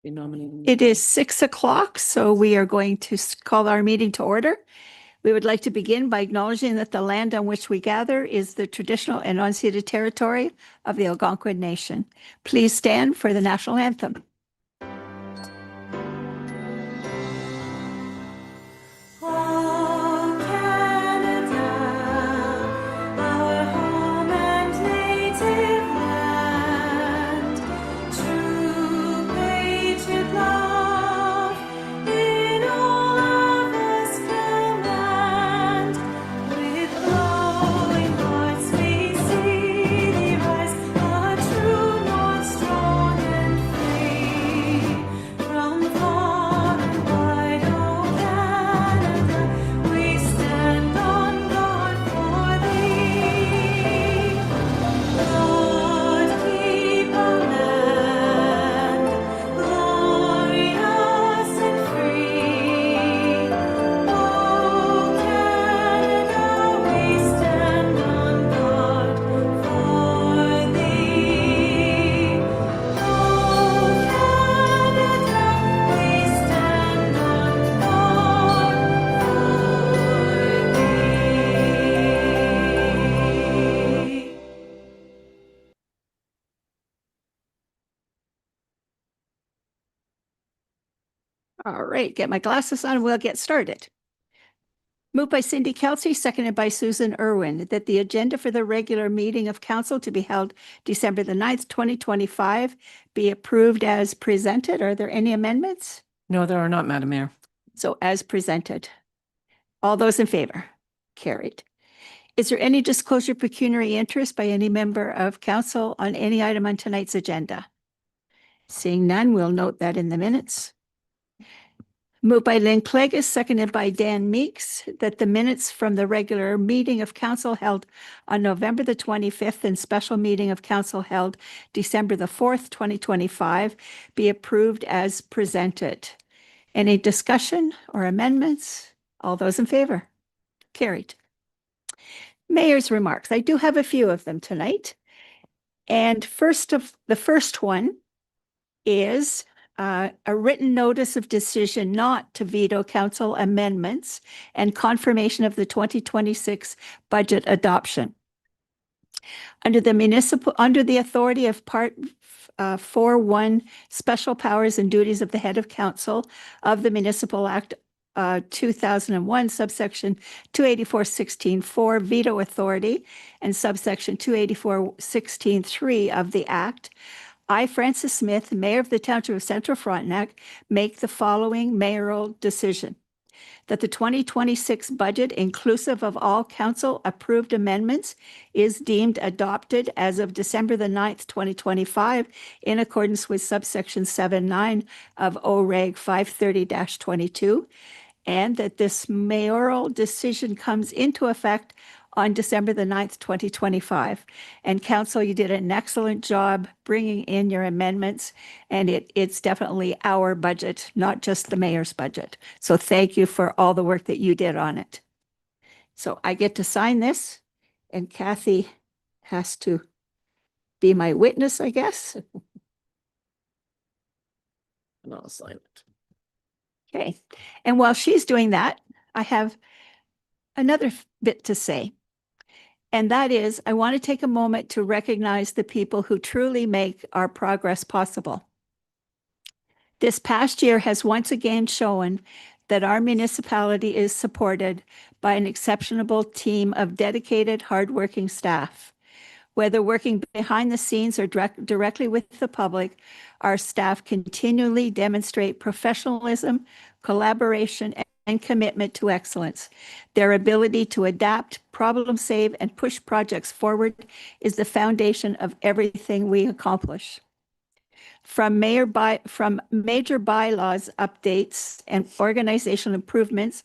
It is 6 o'clock, so we are going to call our meeting to order. We would like to begin by acknowledging that the land on which we gather is the traditional and unceded territory of the Algonquin Nation. Please stand for the national anthem. All right, get my glasses on. We'll get started. Moved by Cindy Kelsey, seconded by Susan Irwin, that the agenda for the regular meeting of council to be held December the 9th, 2025 be approved as presented. Are there any amendments? No, there are not, Madam Mayor. So as presented. All those in favor? Carried. Is there any disclosure of pecuniary interest by any member of council on any item on tonight's agenda? Seeing none, we'll note that in the minutes. Moved by Lynn Clegg, seconded by Dan Meeks, that the minutes from the regular meeting of council held on November the 25th and special meeting of council held December the 4th, 2025 be approved as presented. Any discussion or amendments? All those in favor? Carried. Mayor's remarks. I do have a few of them tonight. And the first one is a written notice of decision not to veto council amendments and confirmation of the 2026 budget adoption. Under the authority of Part 4.1 Special Powers and Duties of the Head of Council of the Municipal Act 2001, subsection 284.16.4 veto authority and subsection 284.16.3 of the Act, I, Francis Smith, Mayor of the Township of Central Frontenac, make the following mayoral decision: that the 2026 budget, inclusive of all council-approved amendments, is deemed adopted as of December the 9th, 2025, in accordance with subsection 7.9 of OREG 530-22, and that this mayoral decision comes into effect on December the 9th, 2025. And council, you did an excellent job bringing in your amendments, and it's definitely our budget, not just the mayor's budget. So thank you for all the work that you did on it. So I get to sign this, and Kathy has to be my witness, I guess. And I'll sign it. Okay. And while she's doing that, I have another bit to say. And that is, I want to take a moment to recognize the people who truly make our progress possible. This past year has once again shown that our municipality is supported by an exceptional team of dedicated, hardworking staff. Whether working behind the scenes or directly with the public, our staff continually demonstrate professionalism, collaboration, and commitment to excellence. Their ability to adapt, problem save, and push projects forward is the foundation of everything we accomplish. From major bylaws updates and organizational improvements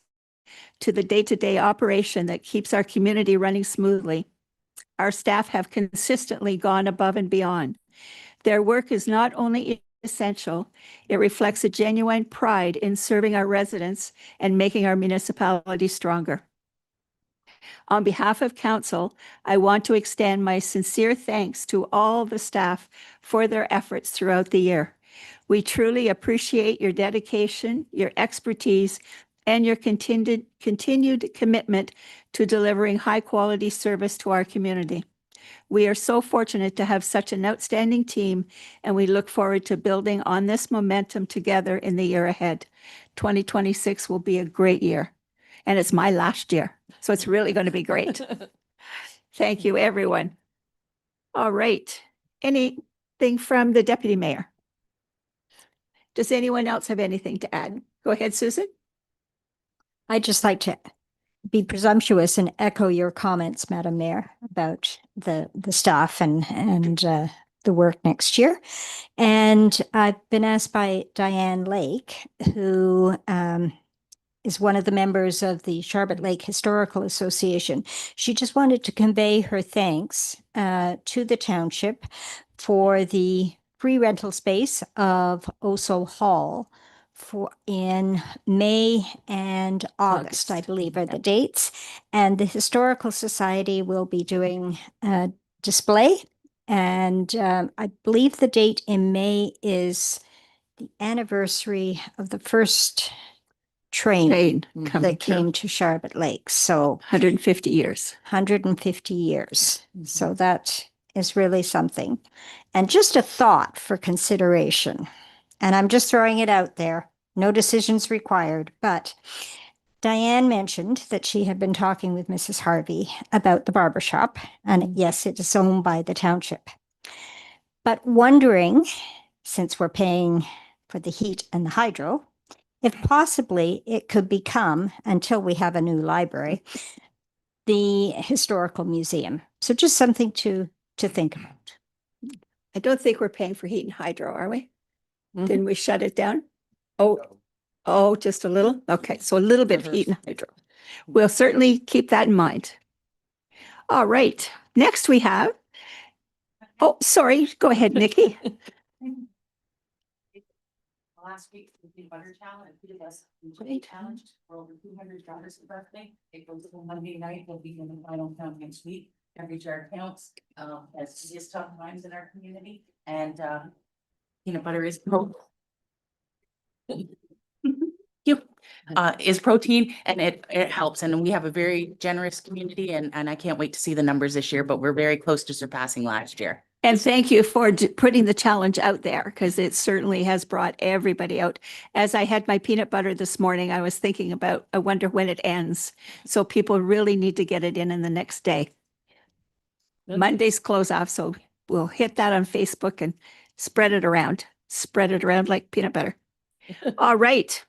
to the day-to-day operation that keeps our community running smoothly, our staff have consistently gone above and beyond. Their work is not only essential, it reflects a genuine pride in serving our residents and making our municipality stronger. On behalf of council, I want to extend my sincere thanks to all the staff for their efforts throughout the year. We truly appreciate your dedication, your expertise, and your continued commitment to delivering high-quality service to our community. We are so fortunate to have such an outstanding team, and we look forward to building on this momentum together in the year ahead. 2026 will be a great year, and it's my last year, so it's really going to be great. Thank you, everyone. All right. Anything from the deputy mayor? Does anyone else have anything to add? Go ahead, Susan. I'd just like to be presumptuous and echo your comments, Madam Mayor, about the staff and the work next year. And I've been asked by Diane Lake, who is one of the members of the Charlotte Lake Historical Association. She just wanted to convey her thanks to the township for the free rental space of Oso Hall in May and August, I believe are the dates. And the Historical Society will be doing a display. And I believe the date in May is the anniversary of the first train that came to Charlotte Lake. So 150 years. 150 years. So that is really something. And just a thought for consideration. And I'm just throwing it out there. No decisions required. But Diane mentioned that she had been talking with Mrs. Harvey about the barbershop. And yes, it is owned by the township. But wondering, since we're paying for the heat and the hydro, if possibly it could become, until we have a new library, the historical museum. So just something to think about. I don't think we're paying for heat and hydro, are we? Didn't we shut it down? Oh, just a little? Okay, so a little bit of heat and hydro. We'll certainly keep that in mind. All right, next we have, oh, sorry, go ahead, Nikki. Last week, the Big Butter Challenge, challenge for over $200 birthday. It goes on Monday night. We'll be in the final count next week. Every jar counts. As it is tough times in our community, and peanut butter is is protein, and it helps. And we have a very generous community, and I can't wait to see the numbers this year. But we're very close to surpassing last year. And thank you for putting the challenge out there, because it certainly has brought everybody out. As I had my peanut butter this morning, I was thinking about, I wonder when it ends. So people really need to get it in the next day. Mondays close off, so we'll hit that on Facebook and spread it around. Spread it around like peanut butter. All right.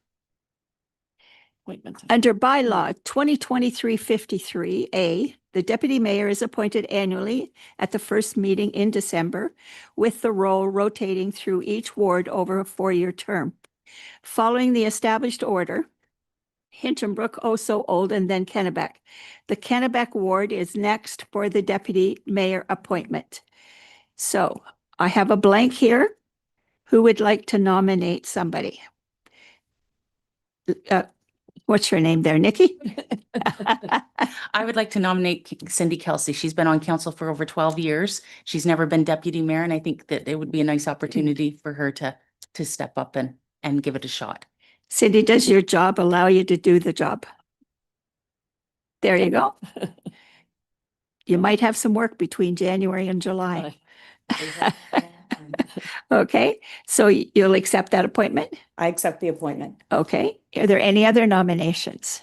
Under bylaw 2023-53A, the deputy mayor is appointed annually at the first meeting in December, with the role rotating through each ward over a 4-year term. Following the established order, Hintonbrook, Oso, Old, and then Kennebec. The Kennebec ward is next for the deputy mayor appointment. So I have a blank here. Who would like to nominate somebody? What's your name there, Nikki? I would like to nominate Cindy Kelsey. She's been on council for over 12 years. She's never been deputy mayor, and I think that it would be a nice opportunity for her to step up and give it a shot. Cindy, does your job allow you to do the job? There you go. You might have some work between January and July. Okay, so you'll accept that appointment? I accept the appointment. Okay, are there any other nominations?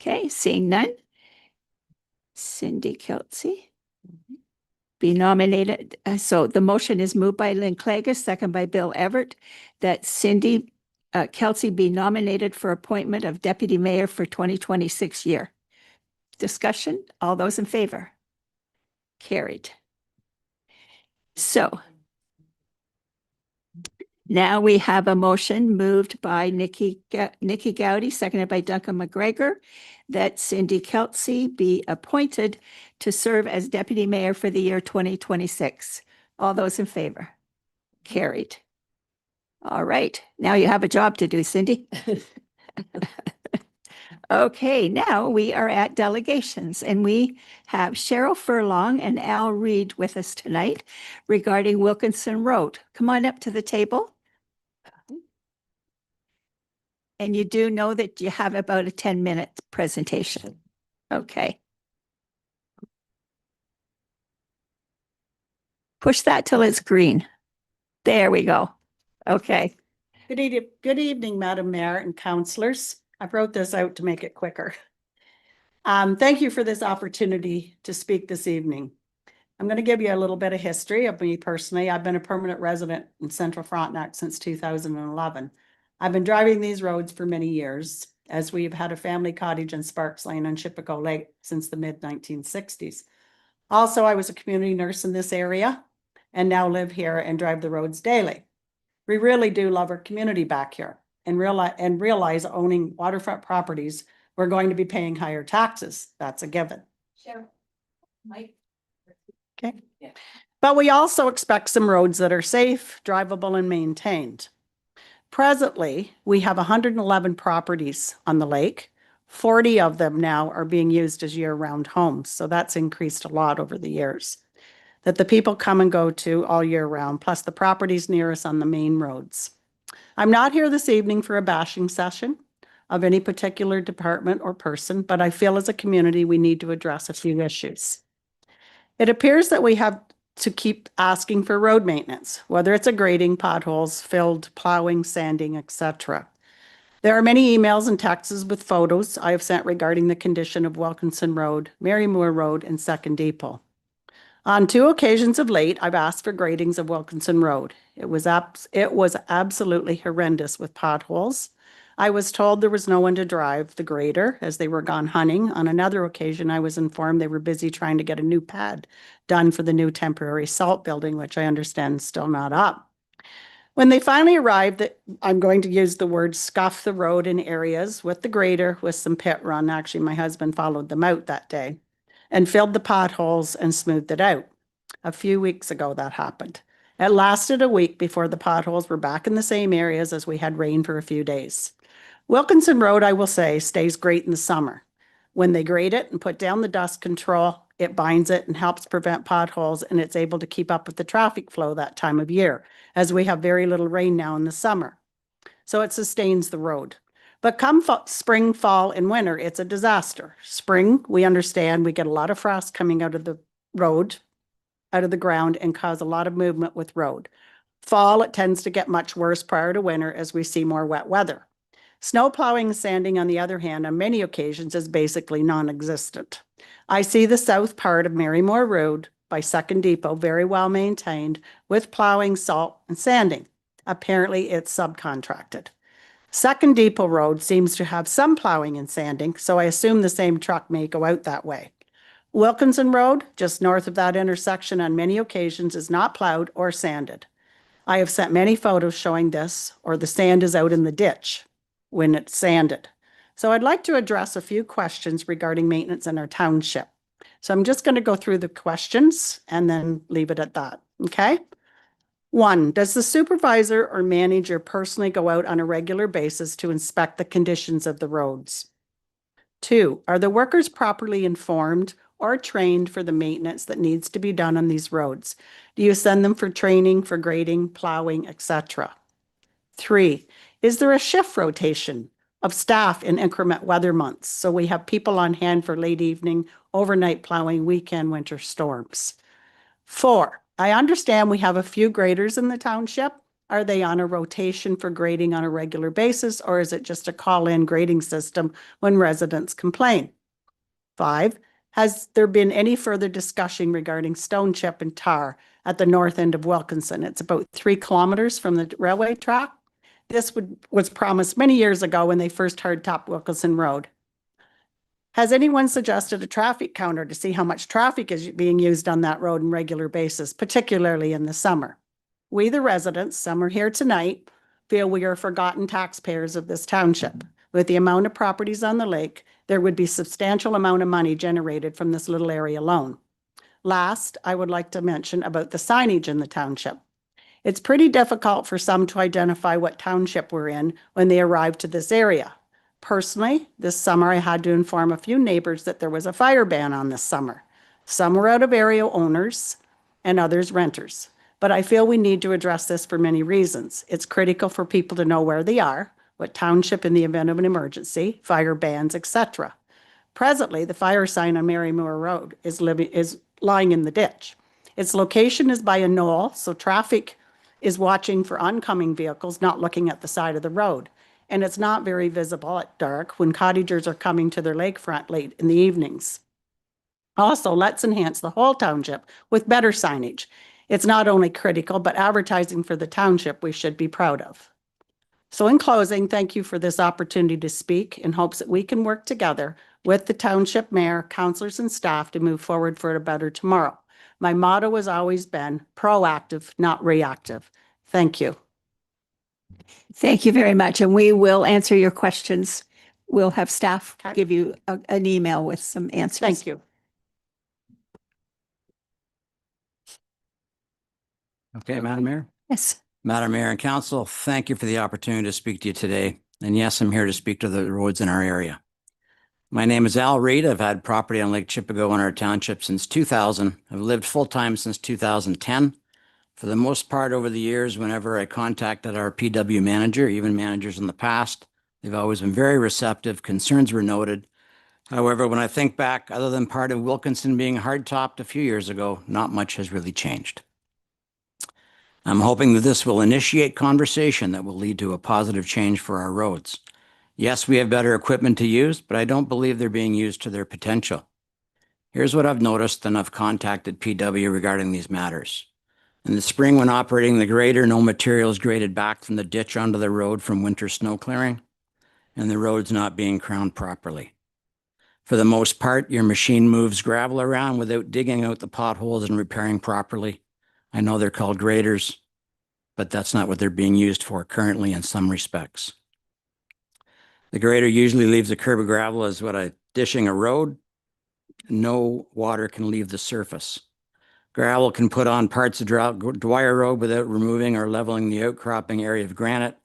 Okay, seeing none. Cindy Kelsey be nominated. So the motion is moved by Lynn Clagus, second by Bill Everett, that Cindy Kelsey be nominated for appointment of deputy mayor for 2026 year. Discussion, all those in favor? Carried. So now we have a motion moved by Nikki Gowdy, seconded by Duncan McGregor, that Cindy Kelsey be appointed to serve as deputy mayor for the year 2026. All those in favor? Carried. All right, now you have a job to do, Cindy. Okay, now we are at delegations and we have Cheryl Furlong and Al Reed with us tonight regarding Wilkinson Road. Come on up to the table. And you do know that you have about a 10-minute presentation. Okay. Push that till it's green. There we go. Okay. Good evening, Madam Mayor and councillors. I wrote this out to make it quicker. Thank you for this opportunity to speak this evening. I'm going to give you a little bit of history of me personally. I've been a permanent resident in Central Frontenac since 2011. I've been driving these roads for many years, as we've had a family cottage in Sparks Lane on Chippewa Lake since the mid-1960s. Also, I was a community nurse in this area and now live here and drive the roads daily. We really do love our community back here and realize owning waterfront properties, we're going to be paying higher taxes. That's a given. Cheryl, Mike. Okay. Yeah. But we also expect some roads that are safe, drivable, and maintained. Presently, we have 111 properties on the lake. 40 of them now are being used as year-round homes. So that's increased a lot over the years that the people come and go to all year round, plus the properties near us on the main roads. I'm not here this evening for a bashing session of any particular department or person, but I feel as a community we need to address a few issues. It appears that we have to keep asking for road maintenance, whether it's a grading, potholes, filled, plowing, sanding, etc. There are many emails and texts with photos I have sent regarding the condition of Wilkinson Road, Mary Moore Road, and Second Depot. On 2 occasions of late, I've asked for gradings of Wilkinson Road. It was absolutely horrendous with potholes. I was told there was no one to drive the grader as they were gone hunting. On another occasion, I was informed they were busy trying to get a new pad done for the new temporary salt building, which I understand is still not up. When they finally arrived, I'm going to use the word scuff the road in areas with the grader with some pit run. Actually, my husband followed them out that day and filled the potholes and smoothed it out. A few weeks ago that happened. It lasted a week before the potholes were back in the same areas as we had rain for a few days. Wilkinson Road, I will say, stays great in the summer. When they grade it and put down the dust control, it binds it and helps prevent potholes, and it's able to keep up with the traffic flow that time of year, as we have very little rain now in the summer. So it sustains the road. But come spring, fall, and winter, it's a disaster. Spring, we understand we get a lot of frost coming out of the road, out of the ground, and cause a lot of movement with road. Fall, it tends to get much worse prior to winter as we see more wet weather. Snow plowing and sanding, on the other hand, on many occasions is basically non-existent. I see the south part of Mary Moore Road by Second Depot very well maintained with plowing, salt, and sanding. Apparently, it's subcontracted. Second Depot Road seems to have some plowing and sanding, so I assume the same truck may go out that way. Wilkinson Road, just north of that intersection on many occasions, is not plowed or sanded. I have sent many photos showing this, or the sand is out in the ditch when it's sanded. So I'd like to address a few questions regarding maintenance in our township. So I'm just going to go through the questions and then leave it at that, okay? 1, does the supervisor or manager personally go out on a regular basis to inspect the conditions of the roads? 2, are the workers properly informed or trained for the maintenance that needs to be done on these roads? Do you send them for training, for grading, plowing, etc.? 3, is there a shift rotation of staff in increment weather months? So we have people on hand for late evening, overnight plowing, weekend, winter storms. 4, I understand we have a few graders in the township. Are they on a rotation for grading on a regular basis, or is it just a call-in grading system when residents complain? 5, has there been any further discussion regarding stone chip and tar at the north end of Wilkinson? It's about 3 kilometers from the railway track. This was promised many years ago when they first hardtopped Wilkinson Road. Has anyone suggested a traffic counter to see how much traffic is being used on that road on a regular basis, particularly in the summer? We, the residents, some are here tonight, feel we are forgotten taxpayers of this township. With the amount of properties on the lake, there would be substantial amount of money generated from this little area alone. Last, I would like to mention about the signage in the township. It's pretty difficult for some to identify what township we're in when they arrive to this area. Personally, this summer I had to inform a few neighbors that there was a fire ban on this summer. Some were out of area owners and others renters. But I feel we need to address this for many reasons. It's critical for people to know where they are, what township in the event of an emergency, fire bans, etc. Presently, the fire sign on Mary Moore Road is lying in the ditch. Its location is by a knoll, so traffic is watching for oncoming vehicles, not looking at the side of the road. And it's not very visible at dark when cottagers are coming to their lakefront late in the evenings. Also, let's enhance the whole township with better signage. It's not only critical, but advertising for the township we should be proud of. So in closing, thank you for this opportunity to speak in hopes that we can work together with the township mayor, councillors, and staff to move forward for a better tomorrow. My motto has always been proactive, not reactive. Thank you. Thank you very much. And we will answer your questions. We'll have staff Okay. give you an email with some answers. Thank you. Okay, Madam Mayor. Yes. Madam Mayor and Council, thank you for the opportunity to speak to you today. And yes, I'm here to speak to the roads in our area. My name is Al Reed. I've had property on Lake Chippewa in our township since 2000. I've lived full-time since 2010. For the most part over the years, whenever I contacted our PW manager, even managers in the past, they've always been very receptive. Concerns were noted. However, when I think back, other than part of Wilkinson being hard-topped a few years ago, not much has really changed. I'm hoping that this will initiate conversation that will lead to a positive change for our roads. Yes, we have better equipment to use, but I don't believe they're being used to their potential. Here's what I've noticed, and I've contacted PW regarding these matters. In the spring, when operating the grader, no material is graded back from the ditch onto the road from winter snow clearing, and the road's not being crowned properly. For the most part, your machine moves gravel around without digging out the potholes and repairing properly. I know they're called graders, but that's not what they're being used for currently in some respects. The grader usually leaves the curb of gravel as dishing a road. No water can leave the surface. Gravel can put on parts of Dwyer Road without removing or leveling the outcropping area of granite,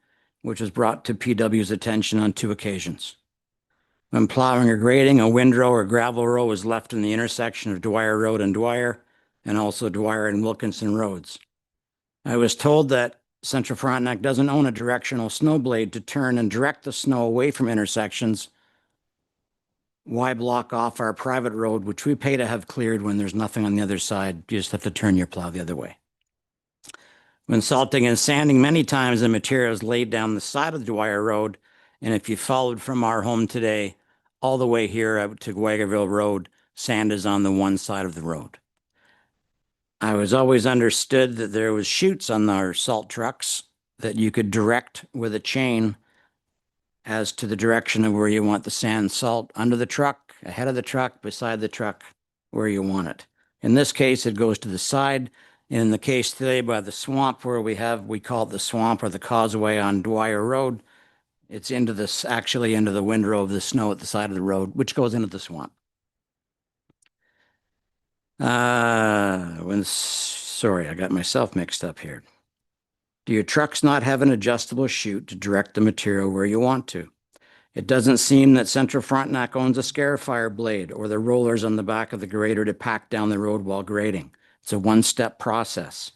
which was brought to PW's attention on 2 occasions. When plowing or grading, a windrow or gravel row is left in the intersection of Dwyer Road and Dwyer, and also Dwyer and Wilkinson Roads. I was told that Central Frontenac doesn't own a directional snow blade to turn and direct the snow away from intersections. Why block off our private road, which we pay to have cleared when there's nothing on the other side? You just have to turn your plow the other way. When salting and sanding, many times the material is laid down the side of the Dwyer Road, and if you followed from our home today all the way here out to Guagarville Road, sand is on the one side of the road. I was always understood that there was chutes on our salt trucks that you could direct with a chain as to the direction of where you want the sand salt, under the truck, ahead of the truck, beside the truck, where you want it. In this case, it goes to the side. In the case today by the swamp where we call it the swamp or the causeway on Dwyer Road, it's actually into the windrow of the snow at the side of the road, which goes into the swamp. Sorry, I got myself mixed up here. Do your trucks not have an adjustable chute to direct the material where you want to? It doesn't seem that Central Frontenac owns a Scarifier blade or the rollers on the back of the grader to pack down the road while grading. It's a one-step process.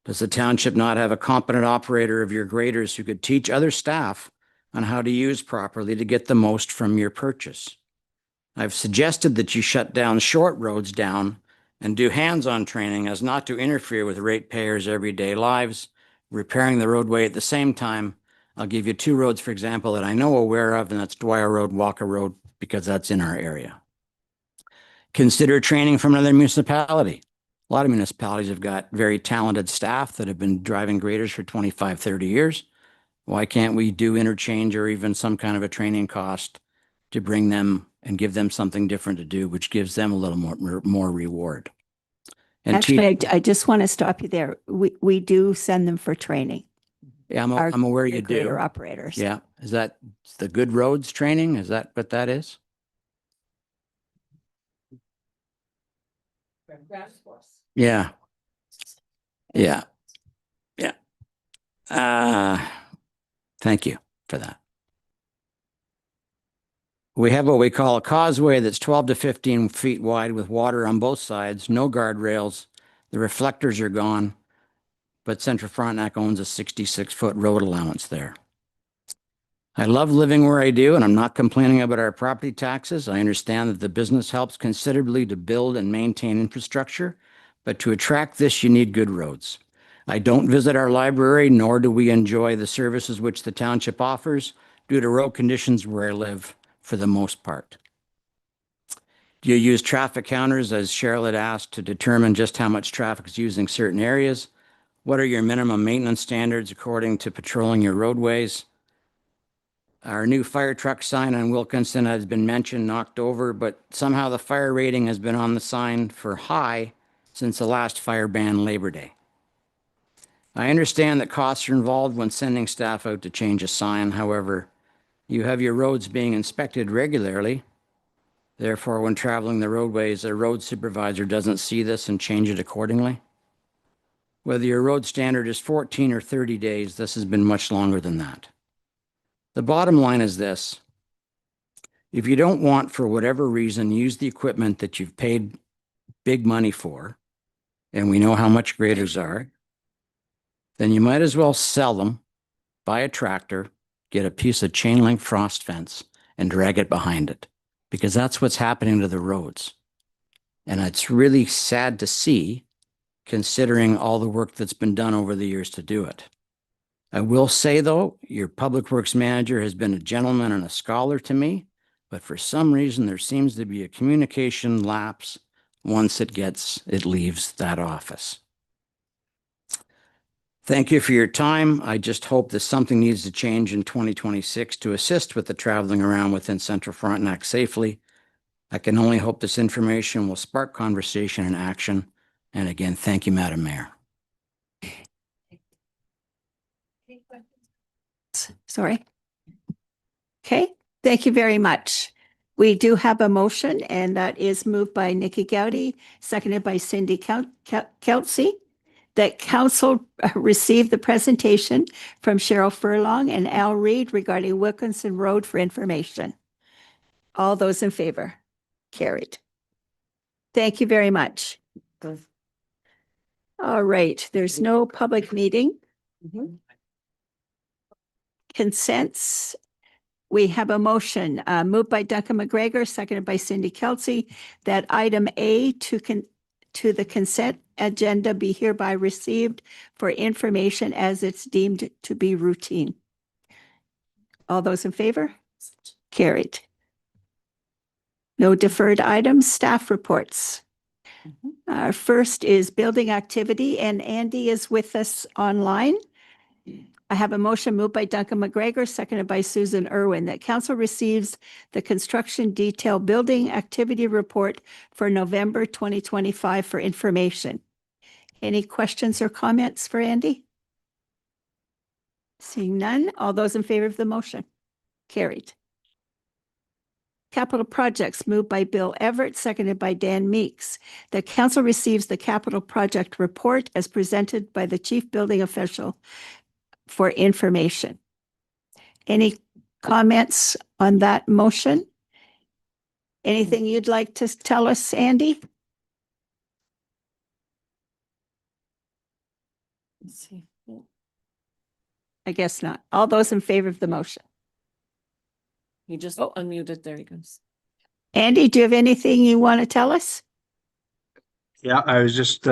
Does the township not have a competent operator of your graders who could teach other staff on how to use properly to get the most from your purchase? I've suggested that you shut down short roads down and do hands-on training as not to interfere with ratepayers' everyday lives, repairing the roadway at the same time. I'll give you 2 roads, for example, that I know aware of, and that's Dwyer Road, Walker Road, because that's in our area. Consider training from another municipality. A lot of municipalities have got very talented staff that have been driving graders for 25, 30 years. Why can't we do interchange or even some kind of a training cost to bring them and give them something different to do, which gives them a little more reward? And Actually, I just want to stop you there. We do send them for training. yeah, Our I'm aware you grader do. operators. Yeah. Is that the Good Roads training? Is that what that is? Yeah. Yeah. Yeah. Thank you for that. We have what we call a causeway that's 12 to 15 feet wide with water on both sides, no guardrails. The reflectors are gone, but Central Frontenac owns a 66-foot road allowance there. I love living where I do, and I'm not complaining about our property taxes. I understand that the business helps considerably to build and maintain infrastructure, but to attract this, you need good roads. I don't visit our library, nor do we enjoy the services which the township offers due to road conditions where I live for the most part. Do you use traffic counters, as Cheryl had asked, to determine just how much traffic is using certain areas? What are your minimum maintenance standards according to patrolling your roadways? Our new fire truck sign on Wilkinson has been mentioned, knocked over, but somehow the fire rating has been on the sign for high since the last fire ban Labor Day. I understand that costs are involved when sending staff out to change a sign. However, you have your roads being inspected regularly. Therefore, when traveling the roadways, a road supervisor doesn't see this and change it accordingly. Whether your road standard is 14 or 30 days, this has been much longer than that. The bottom line is this. If you don't want, for whatever reason, use the equipment that you've paid big money for, and we know how much graders are, then you might as well sell them, buy a tractor, get a piece of chain link frost fence, and drag it behind it, because that's what's happening to the roads. And it's really sad to see, considering all the work that's been done over the years to do it. I will say, though, your public works manager has been a gentleman and a scholar to me, but for some reason there seems to be a communication lapse once it leaves that office. Thank you for your time. I just hope that something needs to change in 2026 to assist with the traveling around within Central Frontenac safely. I can only hope this information will spark conversation and action. And again, thank you, Madam Mayor. Sorry. Okay, thank you very much. We do have a motion, and that is moved by Nikki Gowdy, seconded by Cindy Kelsey, that council receive the presentation from Cheryl Furlong and Al Reed regarding Wilkinson Road for information. All those in favor? Carried. Thank you very much. All right, there's no public meeting. Consents. We have a motion moved by Duncan McGregor, seconded by Cindy Kelsey, that item A to the consent agenda be hereby received for information as it's deemed to be routine. All those in favor? Carried. No deferred items, staff reports. First is building activity, and Andy is with us online. I have a motion moved by Duncan McGregor, seconded by Susan Irwin, that council receives the construction detail building activity report for November 2025 for information. Any questions or comments for Andy? Seeing none, all those in favor of the motion? Carried. Capital projects moved by Bill Everett, seconded by Dan Meeks. The council receives the capital project report as presented by the chief building official for information. Any comments on that motion? Anything you'd like to tell us, Andy? Let's see. I guess not. All those in favor of the motion? He just unmuted. There he goes. Andy, do you have anything you want to tell us? Yeah, I was just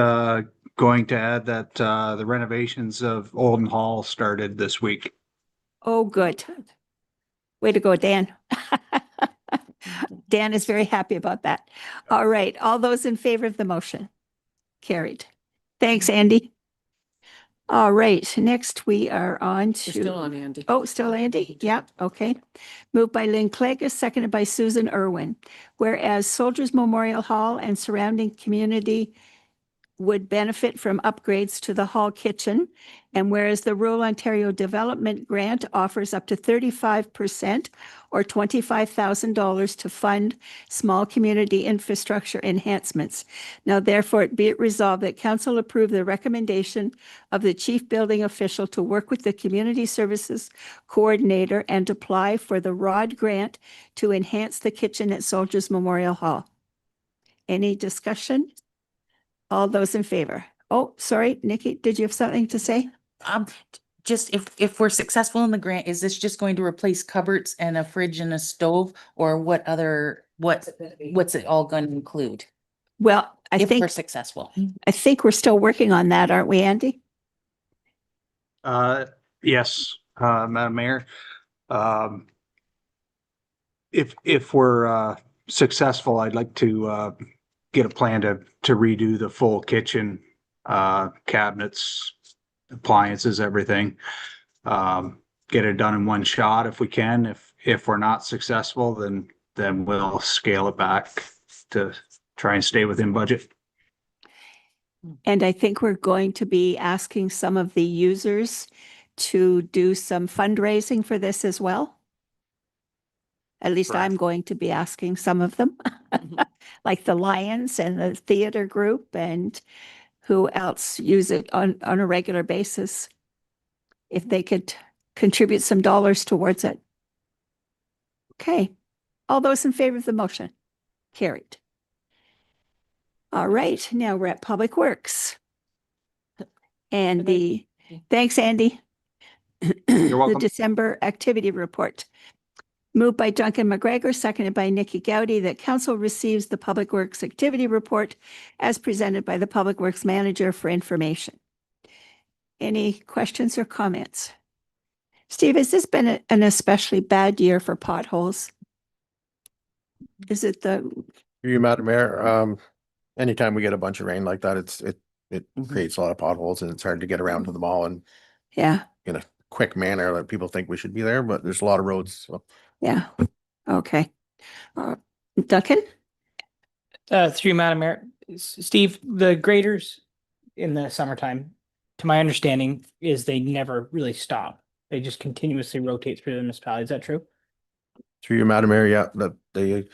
going to add that the renovations of Olden Hall started this week. Oh, good. Way to go, Dan. Dan is very happy about that. All right. All those in favor of the motion? Carried. Thanks, Andy. All right. Next, we are on We're to. still on Andy. Oh, still Andy? Yep. Okay. Moved by Lynn Clegg, seconded by Susan Irwin. Whereas Soldiers Memorial Hall and surrounding community would benefit from upgrades to the hall kitchen. And whereas the Rural Ontario Development Grant offers up to 35% or $25,000 to fund small community infrastructure enhancements. Now therefore be it resolved that council approve the recommendation of the chief building official to work with the community services coordinator and apply for the ROD grant to enhance the kitchen at Soldiers Memorial Hall. Any discussion? All those in favor? Oh, sorry, Nikki, did you have something to say? Just if we're successful in the grant, is this just going to replace cupboards and a fridge and a stove? Or what's it all going to include? Well, If we're successful. I think we're still working on that, aren't we, Andy? Yes, Madam Mayor. If we're successful, I'd like to get a plan to redo the full kitchen, cabinets, appliances, everything. Get it done in one shot if we can. If we're not successful, then we'll scale it back to try and stay within budget. And I think we're going to be asking some of the users to do some fundraising for this as well. At least I'm Correct. going to be asking some of them, like the Lions and the theater group and who else use it on a regular basis. If they could contribute some dollars towards it. Okay, all those in favor of the motion? Carried. All right, now we're at Public Works. And thanks, Andy. You're welcome. The December activity report. Moved by Duncan McGregor, seconded by Nikki Gowdy, that council receives the Public Works activity report as presented by the Public Works Manager for information. Any questions or comments? Steve, has this been an especially bad year for potholes? Is it Through you, Madam Mayor, anytime we get a bunch of rain like that, it creates a lot of potholes and it's hard to get around to them all and yeah, in a quick manner that people think we should be there, but there's a lot of roads. So yeah, okay. Duncan? Through Madam Mayor, Steve, the graders in the summertime, to my understanding, is they never really stop. They just continuously rotate through the municipality. Is that true? through you, Madam Mayor, yeah, that they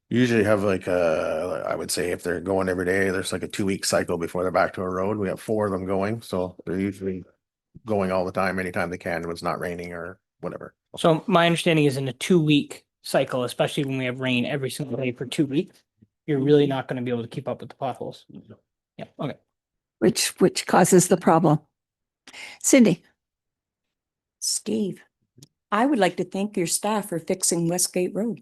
usually have like I would say if they're going every day, there's like a 2-week cycle before they're back to a road. We have 4 of them going, so they're usually going all the time, anytime they can when it's not raining or whatever. So my understanding is in a 2-week cycle, especially when we have rain every single day for 2 weeks, you're really not going to be able to keep up with the potholes. Yeah, okay. Which causes the problem. Cindy? Steve, I would like to thank your staff for fixing Westgate Road.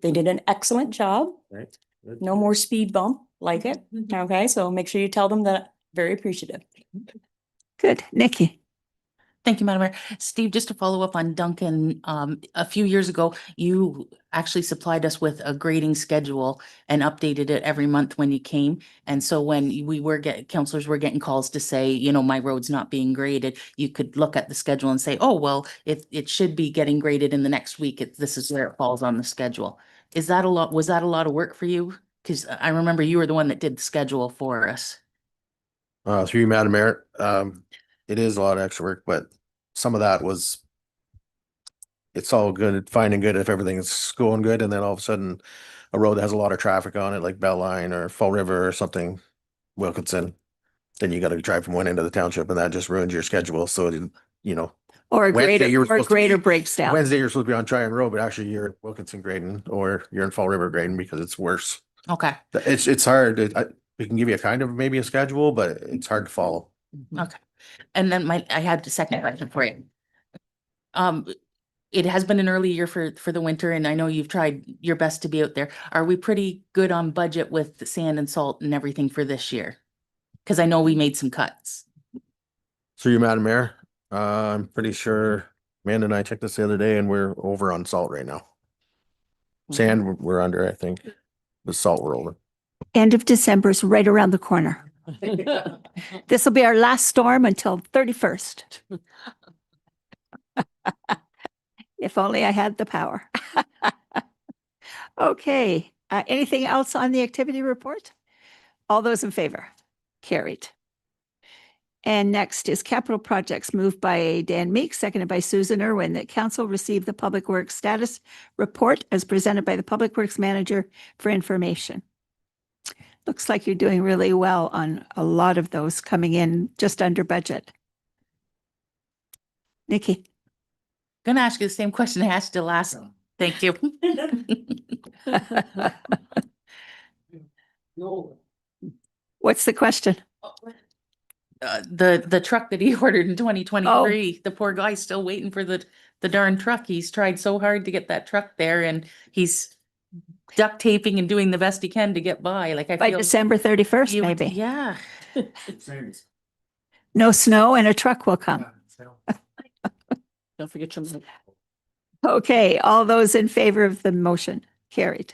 They did an excellent job. Right. No more speed bump, like it. Okay, so make sure you tell them that. Very appreciative. Good. Nikki? Thank you, Madam Mayor. Steve, just to follow up on Duncan, a few years ago, you actually supplied us with a grading schedule and updated it every month when you came. And so when councillors were getting calls to say, you know, my road's not being graded, you could look at the schedule and say, oh, well, it should be getting graded in the next week. This is where it falls on the schedule. Was that a lot of work for you? Because I remember you were the one that did the schedule for us. Through you, Madam Mayor, it is a lot of extra work, but some of that it's all good, fine and good if everything's going good, and then all of a sudden a road that has a lot of traffic on it, like Bell Line or Fall River or something, Wilkinson, then you got to drive from one end of the township, and that just ruins your schedule. So you know, Or a Wednesday, you were grader, supposed to- breaks down. Wednesday you're supposed to be on Tryon Road, but actually you're in Wilkinson grading or you're in Fall River grading because it's worse. Okay. It's hard. We can give you a kind of maybe a schedule, but it's hard to follow. Okay. And then I had the second question for you. It has been an early year for the winter, and I know you've tried your best to be out there. Are we pretty good on budget with the sand and salt and everything for this year? Because I know we made some cuts. Through you, Madam Mayor, I'm pretty sure Amanda and I checked this the other day and we're over on salt right now. Sand, we're under, I think. The salt we're over. End of December is right around the corner. This will be our last storm until 31st. If only I had the power. Okay, anything else on the activity report? All those in favor? Carried. And next is capital projects, moved by Dan Meek, seconded by Susan Irwin, that council receive the Public Works status report as presented by the Public Works Manager for information. Looks like you're doing really well on a lot of those, coming in just under budget. Nikki? Gonna ask you the same question I asked you last. Thank you. What's the question? The truck that he ordered in 2023, the poor guy's still waiting for the darn truck. He's tried so hard to get that truck there, and he's duct taping and doing the best he can to get by. Like I By feel December 31st, you- maybe. Yeah. No snow and a truck will come. Don't forget your. Okay, all those in favor of the motion? Carried.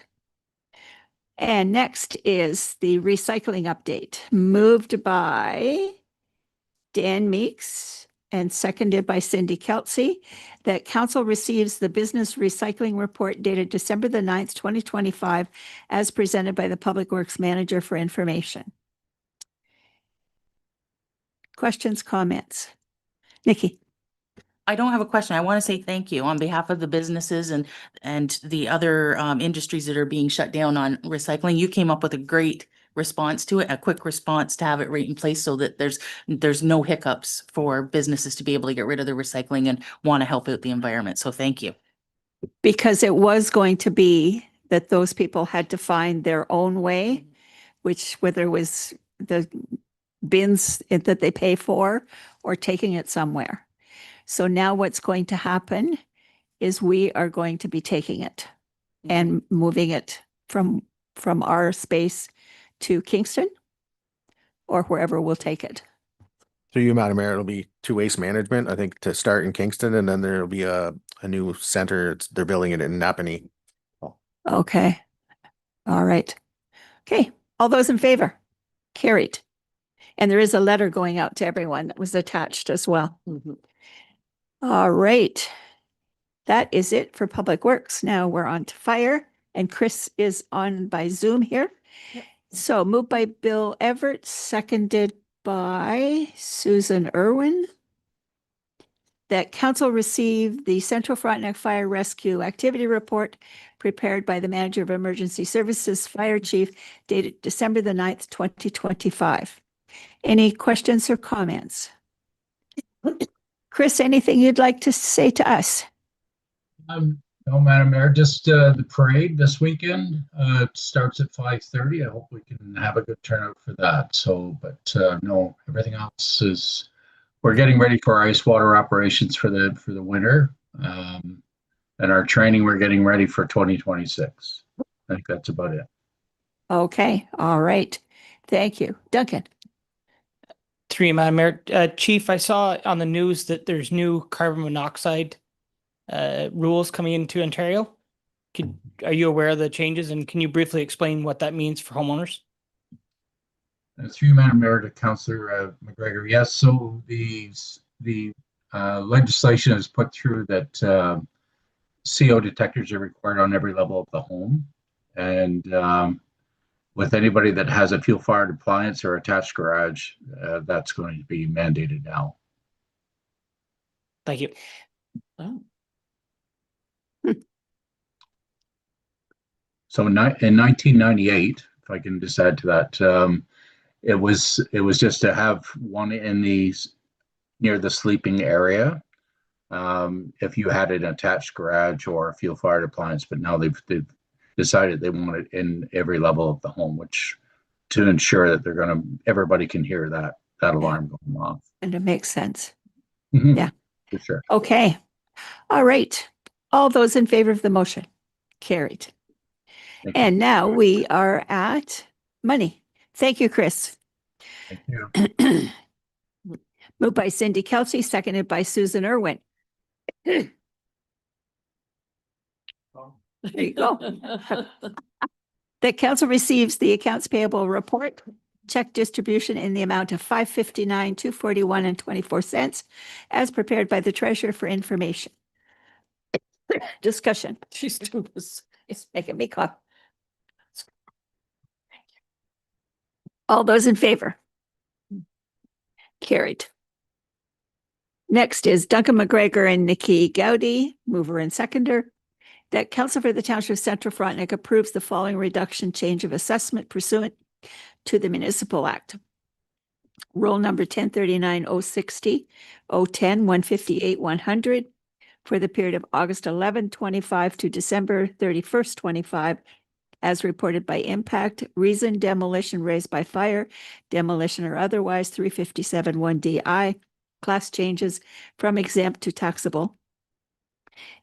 And next is the recycling update, moved by Dan Meeks and seconded by Cindy Kelsey, that council receives the business recycling report dated December the 9th, 2025, as presented by the Public Works Manager for information. Questions, comments? Nikki? I don't have a question. I want to say thank you on behalf of the businesses and the other industries that are being shut down on recycling. You came up with a great response to it, a quick response to have it right in place so that there's no hiccups for businesses to be able to get rid of their recycling and want to help out the environment. So thank you. Because it was going to be that those people had to find their own way, which whether it was the bins that they pay for or taking it somewhere. So now what's going to happen is we are going to be taking it and moving it from our space to Kingston or wherever we'll take it. Through you, Madam Mayor, it'll be to waste management, I think, to start in Kingston, and then there'll be a new center. They're building it in Napanee. Okay. All right. Okay. All those in favor? Carried. And there is a letter going out to everyone that was attached as well. All right. That is it for Public Works. Now we're on to fire, and Chris is on by Zoom here. So moved by Bill Everett, seconded by Susan Irwin, that council receive the Central Frontenac Fire Rescue Activity Report prepared by the Manager of Emergency Services Fire Chief dated December the 9th, 2025. Any questions or comments? Chris, anything you'd like to say to us? No, Madam Mayor, just the parade this weekend starts at 5:30. I hope we can have a good turnout for that. So, but no, everything else is, we're getting ready for our ice water operations for the winter. And our training, we're getting ready for 2026. I think that's about it. Okay, all right. Thank you. Duncan? Through you, Madam Mayor. Chief, I saw on the news that there's new carbon monoxide rules coming into Ontario. Are you aware of the changes, and can you briefly explain what that means for homeowners? Through Madam Mayor to Councillor McGregor. Yes, so the legislation is put through that CO detectors are required on every level of the home, and with anybody that has a fuel-fired appliance or attached garage, that's going to be mandated now. Thank you. Oh. So in 1998, if I can just add to that, it was just to have one in near the sleeping area. If you had an attached garage or a fuel-fired appliance, but now they've decided they want it in every level of the home, which to ensure that everybody can hear that alarm going off. And it makes sense. Mhm. Yeah. For sure. Okay. All right. All those in favor of the motion? Carried. Thank you. And now we are at money. Thank you, Chris. Thank you. Moved by Cindy Kelsey, seconded by Susan Irwin. There you go. The council receives the accounts payable report, check distribution in the amount of $559,241.24 as prepared by the treasurer for information. Discussion. She's doing this. It's making me cough. All those in favor? Carried. Next is Duncan McGregor and Nikki Gowdy, mover and seconder, that Council for the Township of Central Frontenac approves the following reduction change of assessment pursuant to the Municipal Act. Roll number 1039-060, 010, 158, 100 for the period of August 11, 25 to December 31st, 25, as reported by impact, reason demolition raised by fire, demolition or otherwise, 357 1DI, class changes from exempt to taxable.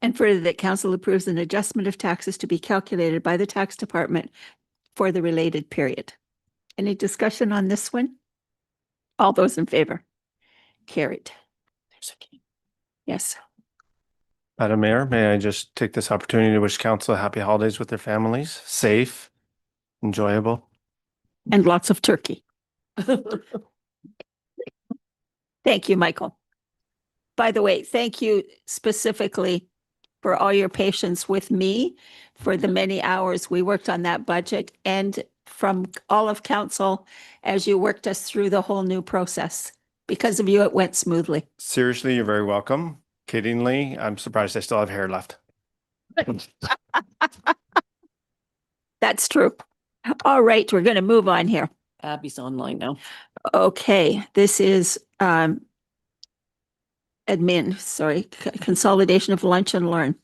And further, that council approves an adjustment of taxes to be calculated by the tax department for the related period. Any discussion on this one? All those in favor? Carried. Yes. Madam Mayor, may I just take this opportunity to wish council happy holidays with their families, safe, enjoyable. And lots of turkey. Thank you, Michael. By the way, thank you specifically for all your patience with me for the many hours we worked on that budget, and from all of council as you worked us through the whole new process. Because of you, it went smoothly. Seriously, you're very welcome. Kiddingly, I'm surprised I still have hair left. That's true. All right, we're going to move on here. Abby's online now. Okay, this is consolidation of lunch and learn.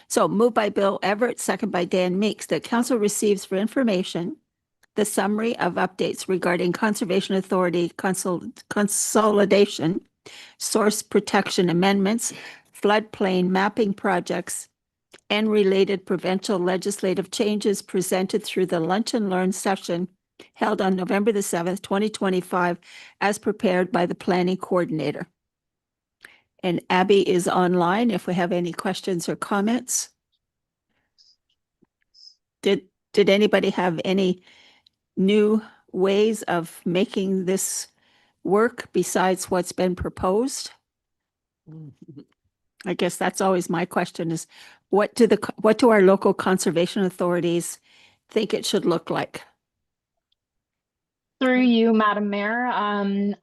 So moved by Bill Everett, second by Dan Meeks, that council receives for information the summary of updates regarding Conservation Authority consolidation, source protection amendments, floodplain mapping projects, and related provincial legislative changes presented through the Lunch and Learn session held on November the 7th, 2025, as prepared by the planning coordinator. And Abby is online if we have any questions or comments. Did anybody have any new ways of making this work besides what's been proposed? I guess that's always my question is, what do our local conservation authorities think it should look like? Through you, Madam Mayor,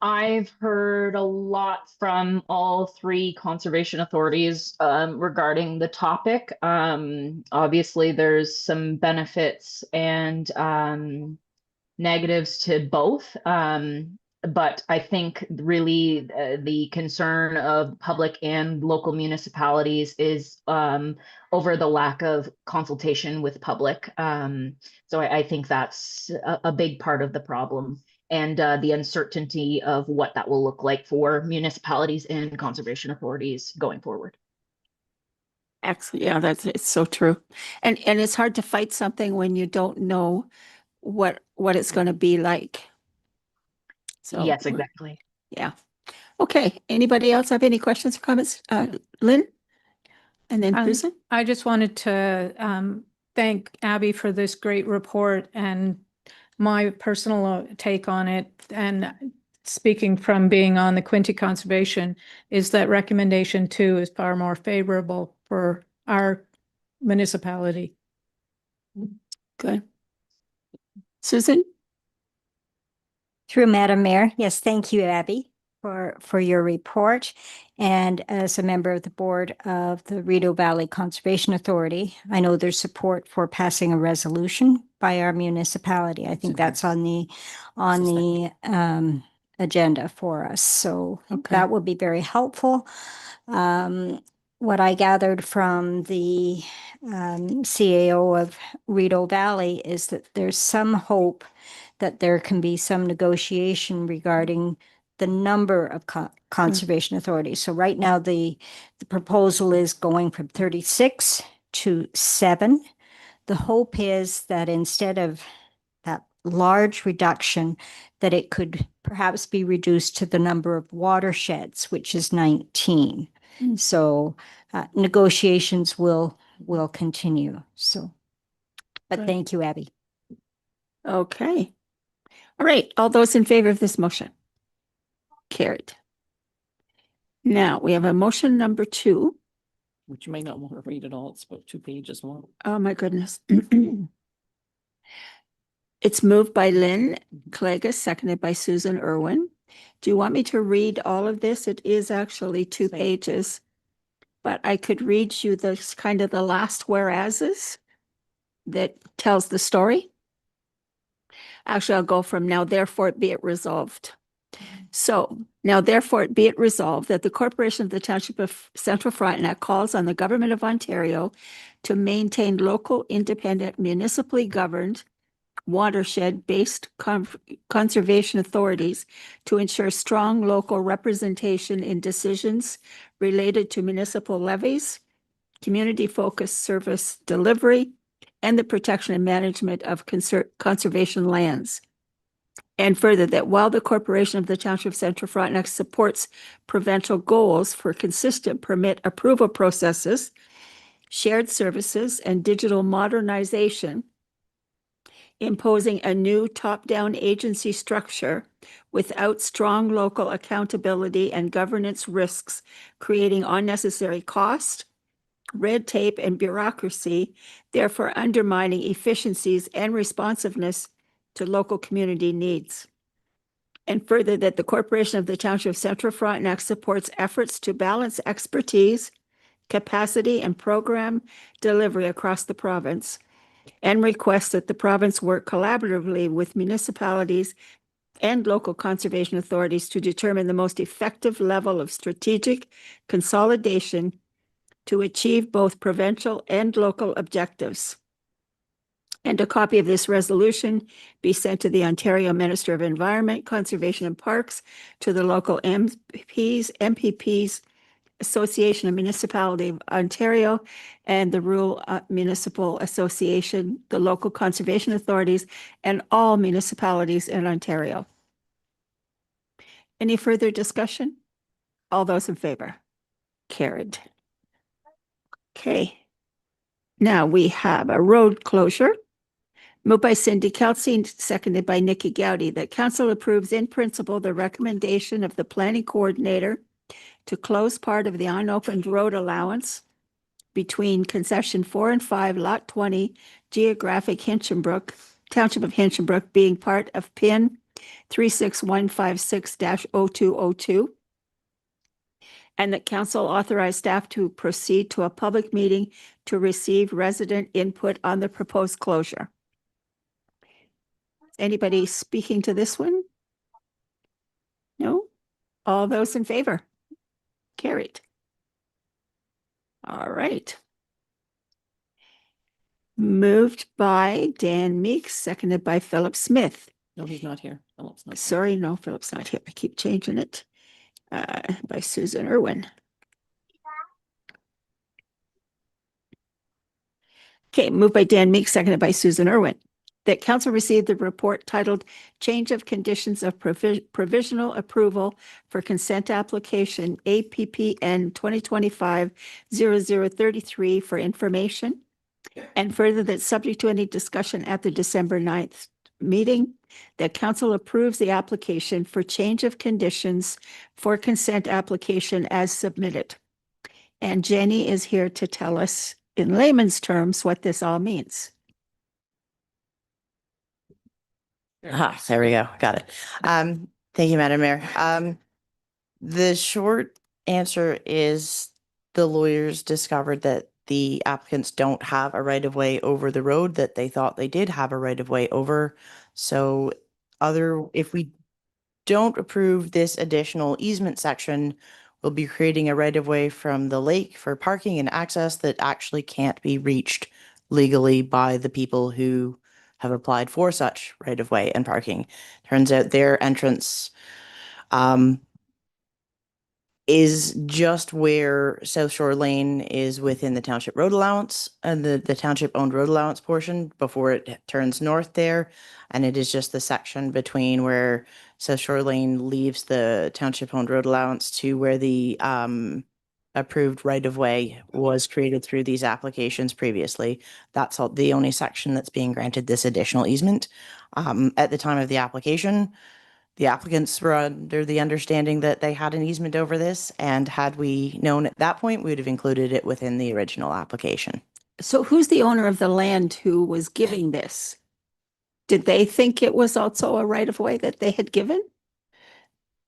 I've heard a lot from all three conservation authorities regarding the topic. Obviously, there's some benefits and negatives to both. But I think really the concern of public and local municipalities is over the lack of consultation with public. So I think that's a big part of the problem, and the uncertainty of what that will look like for municipalities and conservation authorities going forward. Excellent. Yeah, it's so true. And it's hard to fight something when you don't know what it's going to be like. So Yes, exactly. Yeah. Okay. Anybody else have any questions or comments? Lynn? And then Susan? I just wanted to thank Abby for this great report, and my personal take on it, and speaking from being on the Quinte Conservation, is that recommendation 2 is far more favorable for our municipality. Good. Susan? Through Madam Mayor, yes, thank you, Abby, for your report. And as a member of the board of the Rideau Valley Conservation Authority, I know there's support for passing a resolution by our municipality. I think that's on the agenda for us. So that would be very helpful. What I gathered from the CAO of Rideau Valley is that there's some hope that there can be some negotiation regarding the number of conservation authorities. So right now, the proposal is going from 36 to 7. The hope is that instead of that large reduction, that it could perhaps be reduced to the number of watersheds, which is 19. So negotiations will continue. So, but thank you, Abby. Okay. All right. All those in favor of this motion? Carried. Now we have a motion number 2. Which you may not want to read it all. It's about 2 pages long. Oh my goodness. It's moved by Lynn Clegg, seconded by Susan Irwin. Do you want me to read all of this? It is actually 2 Same. pages. But I could read you the kind of the last whereases that tells the story. Actually, I'll go from now, therefore be it resolved. So now therefore be it resolved that the Corporation of the Township of Central Frontenac calls on the Government of Ontario to maintain local, independent, municipally governed, watershed-based conservation authorities to ensure strong local representation in decisions related to municipal levies, community-focused service delivery, and the protection and management of conservation lands. And further, that while the Corporation of the Township of Central Frontenac supports provincial goals for consistent permit approval processes, shared services, and digital modernization, imposing a new top-down agency structure without strong local accountability and governance risks, creating unnecessary cost, red tape, and bureaucracy, therefore undermining efficiencies and responsiveness to local community needs. And further, that the Corporation of the Township of Central Frontenac supports efforts to balance expertise, capacity, and program delivery across the province, and requests that the province work collaboratively with municipalities and local conservation authorities to determine the most effective level of strategic consolidation to achieve both provincial and local objectives. And a copy of this resolution be sent to the Ontario Minister of Environment, Conservation and Parks, to the local MPPs, Association of Municipality of Ontario, and the Rural Municipal Association, the local conservation authorities, and all municipalities in Ontario. Any further discussion? All those in favor? Carried. Okay. Now we have a road closure. Moved by Cindy Kelsey, seconded by Nikki Gowdy, that council approves in principle the recommendation of the planning coordinator to close part of the unopened road allowance between concession 4 and 5, lot 20, geographic Hinchinbrook, Township of Hinchinbrook, being part of PIN 36156-0202. And that council authorize staff to proceed to a public meeting to receive resident input on the proposed closure. Anybody speaking to this one? No? All those in favor? Carried. All right. Moved by Dan Meeks, seconded by Philip Smith. No, he's not here. Philip's not here. Sorry, no, Philip's not here. I keep changing it. By Susan Irwin. Okay, moved by Dan Meeks, seconded by Susan Irwin. That council received the report titled Change of Conditions of Provisional Approval for Consent Application APPN 2025-0033 for information. And further, that subject to any discussion at the December 9th meeting, that council approves the application for change of conditions for consent application as submitted. And Jenny is here to tell us in layman's terms what this all means. There we go. Got it. Thank you, Madam Mayor. The short answer is the lawyers discovered that the applicants don't have a right of way over the road that they thought they did have a right of way over. So if we don't approve this additional easement section, we'll be creating a right of way from the lake for parking and access that actually can't be reached legally by the people who have applied for such right of way and parking. Turns out their entrance is just where South Shore Lane is within the township road allowance and the township owned road allowance portion before it turns north there. And it is just the section between where South Shore Lane leaves the township owned road allowance to where the approved right of way was created through these applications previously. That's all, the only section that's being granted this additional easement. At the time of the application, the applicants were under the understanding that they had an easement over this, and had we known at that point, we would have included it within the original application. So who's the owner of the land who was giving this? Did they think it was also a right of way that they had given?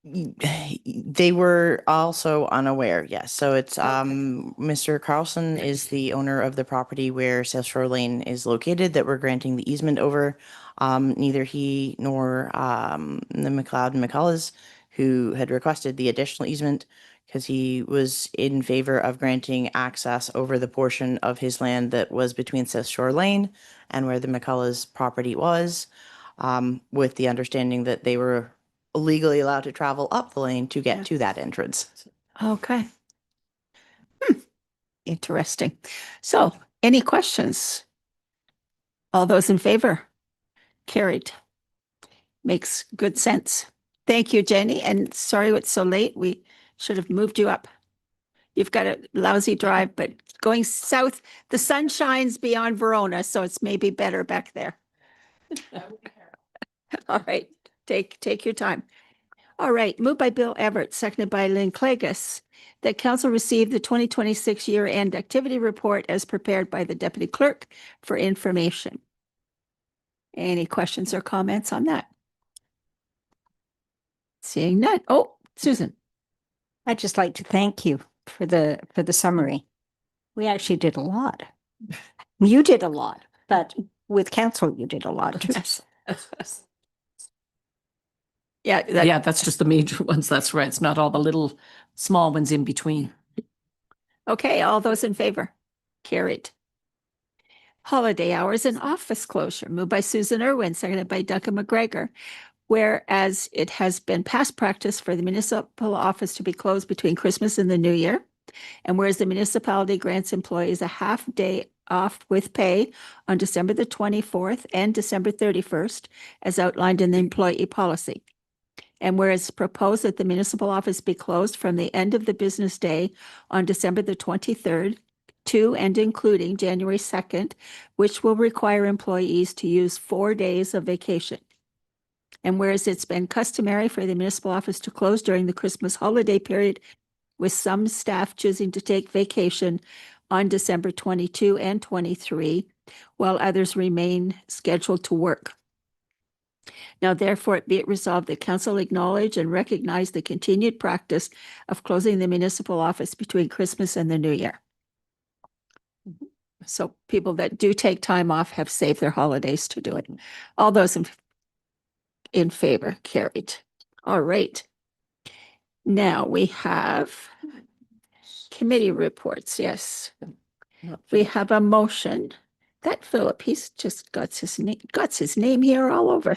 They were also unaware, yes. So it's Mr. Carlson is the owner of the property where South Shore Lane is located that we're granting the easement over. Neither he nor the McLeod and McCullough, who had requested the additional easement, because he was in favor of granting access over the portion of his land that was between South Shore Lane and where the McCullough's property was, with the understanding that they were legally allowed to travel up the lane to get to that entrance. Okay. Interesting. So, any questions? All those in favor? Carried. Makes good sense. Thank you, Jenny, and sorry it's so late. We should have moved you up. You've got a lousy drive, but going south, the sun shines beyond Verona, so it's maybe better back there. All right, take your time. All right, moved by Bill Everett, seconded by Lynn Clagus, that council receive the 2026 year-end activity report as prepared by the deputy clerk for information. Any questions or comments on that? Seeing none. Oh, Susan. I'd just like to thank you for the summary. We actually did a lot. You did a lot, but with council, you did a lot too. Yeah, Yeah, that's just the major ones. That's right. It's not all the little small ones in between. Okay, all those in favor? Carried. Holiday hours and office closure, moved by Susan Irwin, seconded by Duncan McGregor. Whereas it has been past practice for the municipal office to be closed between Christmas and the New Year, and whereas the municipality grants employees a half day off with pay on December the 24th and December 31st, as outlined in the employee policy. And whereas proposed that the municipal office be closed from the end of the business day on December the 23rd to and including January 2nd, which will require employees to use 4 days of vacation. And whereas it's been customary for the municipal office to close during the Christmas holiday period, with some staff choosing to take vacation on December 22 and 23, while others remain scheduled to work. Now, therefore, it be it resolved that council acknowledge and recognize the continued practice of closing the municipal office between Christmas and the New Year. So people that do take time off have saved their holidays to do it. All those in favor, carried. All right. Now we have committee reports. Yes. We have a motion. That Philip, he's just got his name here all over.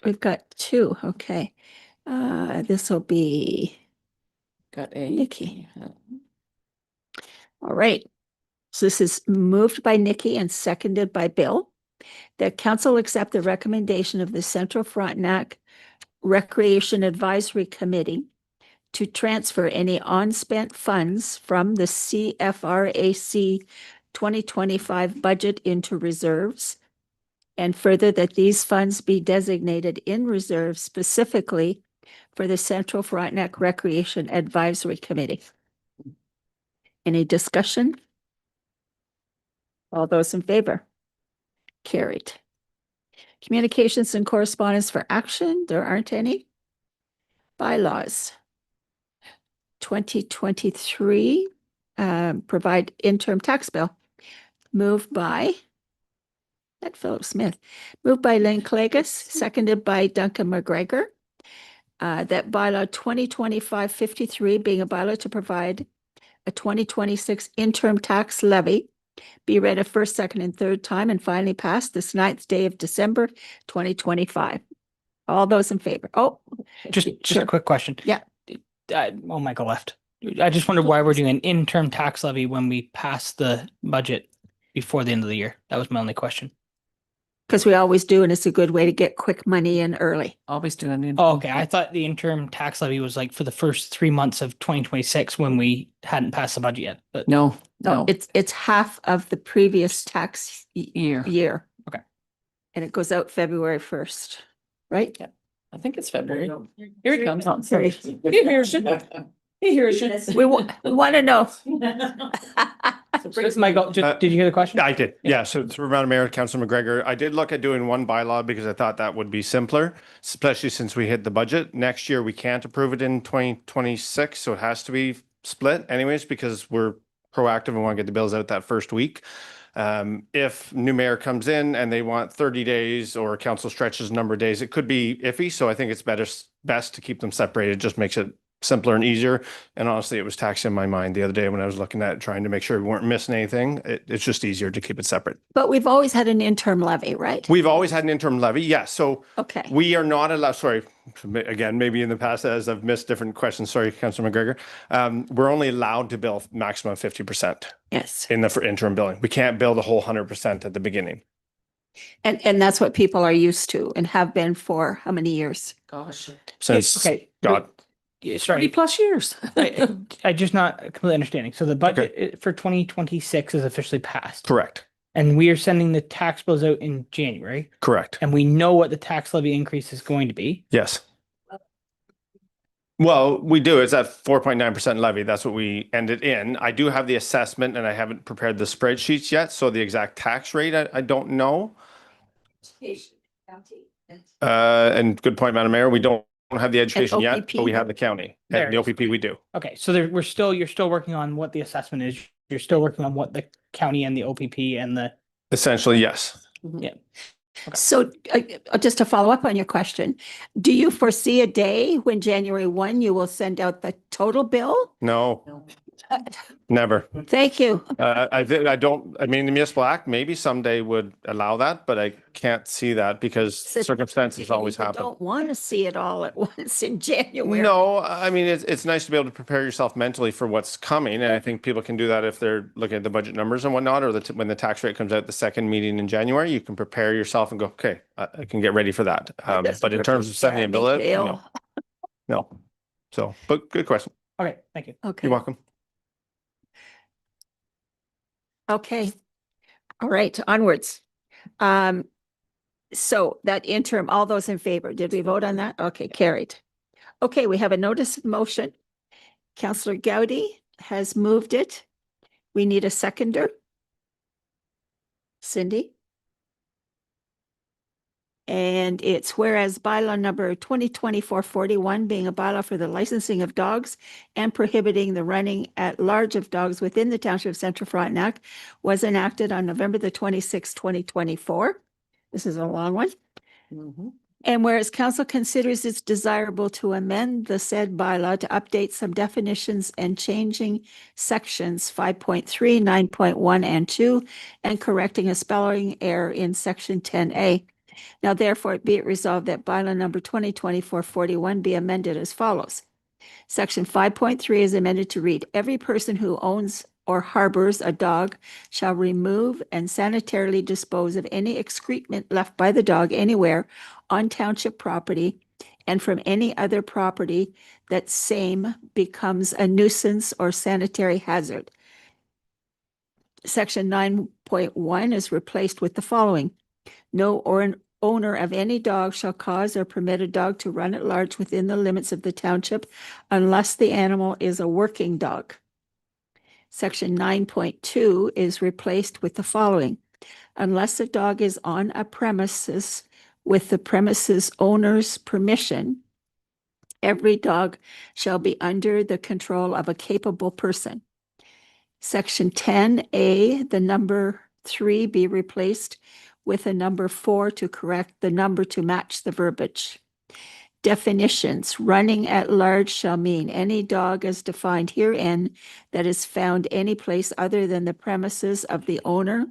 We've got two. Okay. This will be Got a Nikki. All right. So this is moved by Nikki and seconded by Bill, that council accept the recommendation of the Central Frontenac Recreation Advisory Committee to transfer any unspent funds from the CFRAC 2025 budget into reserves, and further that these funds be designated in reserve specifically for the Central Frontenac Recreation Advisory Committee. Any discussion? All those in favor? Carried. Communications and correspondence for action, there aren't any. Bylaws. 2023, provide interim tax bill. Moved by that Philip Smith. Moved by Lynn Clagus, seconded by Duncan McGregor. That bylaw 2025-53 being a bylaw to provide a 2026 interim tax levy be read a first, second, and third time and finally passed this 9th day of December 2025. All those in favor? Oh, Just sure. a quick question. Yeah. Oh, Michael left. I just wondered why we're doing an interim tax levy when we pass the budget before the end of the year. That was my only question. Because we always do, and it's a good way to get quick money in early. always doing it. Oh, okay. I thought the interim tax levy was like for the first 3 months of 2026 when we hadn't passed the budget yet. But No, No, it's half of the previous tax year. Okay. And it goes out February 1st, right? Yeah. I think it's February. Here he comes. Sorry. He hears you. He hears you. We want to know. Michael, just, did you hear the question? I did. Yeah. So through Madam Mayor, Councilor McGregor, I did look at doing one bylaw because I thought that would be simpler, especially since we hit the budget. Next year, we can't approve it in 2026. So it has to be split anyways, because we're proactive and want to get the bills out that first week. If new mayor comes in and they want 30 days or council stretches a number of days, it could be iffy. So I think it's best to keep them separated. Just makes it simpler and easier. And honestly, it was taxing my mind the other day when I was looking at it, trying to make sure we weren't missing anything. It's just easier to keep it separate. But we've always had an interim levy, right? We've always had an interim levy. Yes. So Okay. we are not allowed, sorry, again, maybe in the past as I've missed different questions. Sorry, Councilor McGregor. We're only allowed to bill maximum 50%. Yes. In the for interim billing. We can't bill the whole 100% at the beginning. And that's what people are used to and have been for how many years? Gosh. Since Okay. God. Yeah, 30 Sorry. plus years. I just not completely understanding. So the budget for 2026 is officially passed. Correct. And we are sending the tax bills out in January. Correct. And we know what the tax levy increase is going to be. Yes. Well, we do. It's at 4.9% levy. That's what we ended in. I do have the assessment and I haven't prepared the spreadsheets yet. So the exact tax rate, I don't know. And good point, Madam Mayor. We don't have the education yet, OPP. but we have the county. There And the it is. OPP we do. Okay. So there, you're still working on what the assessment is. You're still working on what the county and the OPP and the, Essentially, yes. yeah. So just to follow up on your question, do you foresee a day when January 1, you will send out the total bill? No, never. Thank you. I mean, the municipal act maybe someday would allow that, but I can't see that because circumstances always People happen. don't want to see it all at once in January. No, I mean, it's nice to be able to prepare yourself mentally for what's coming. And I think people can do that if they're looking at the budget numbers and whatnot, or when the tax rate comes out the second meeting in January, you can prepare yourself and go, okay, I can get ready for that. But in terms of sending a bill out, no. So, but good question. Okay. Thank you. Okay. You're welcome. Okay. All right, onwards. So that interim, all those in favor, did we vote on that? Okay, carried. Okay, we have a notice of motion. Councillor Gowdy has moved it. We need a seconder. Cindy? And it's whereas bylaw number 2024-41 being a bylaw for the licensing of dogs and prohibiting the running at large of dogs within the Township of Central Frontenac was enacted on November the 26th, 2024. This is a long one. And whereas council considers it's desirable to amend the said bylaw to update some definitions and changing sections 5.3, 9.1, and 2, and correcting a spelling error in section 10A. Now therefore be it resolved that bylaw number 2024-41 be amended as follows. Section 5.3 is amended to read, every person who owns or harbors a dog shall remove and sanitarily dispose of any excrement left by the dog anywhere on township property and from any other property that same becomes a nuisance or sanitary hazard. Section 9.1 is replaced with the following. No owner of any dog shall cause or permit a dog to run at large within the limits of the township unless the animal is a working dog. Section 9.2 is replaced with the following. Unless a dog is on a premises with the premises owner's permission, every dog shall be under the control of a capable person. Section 10A, the number 3 be replaced with a number 4 to correct the number to match the verbiage. Definitions. Running at large shall mean any dog as defined herein that is found any place other than the premises of the owner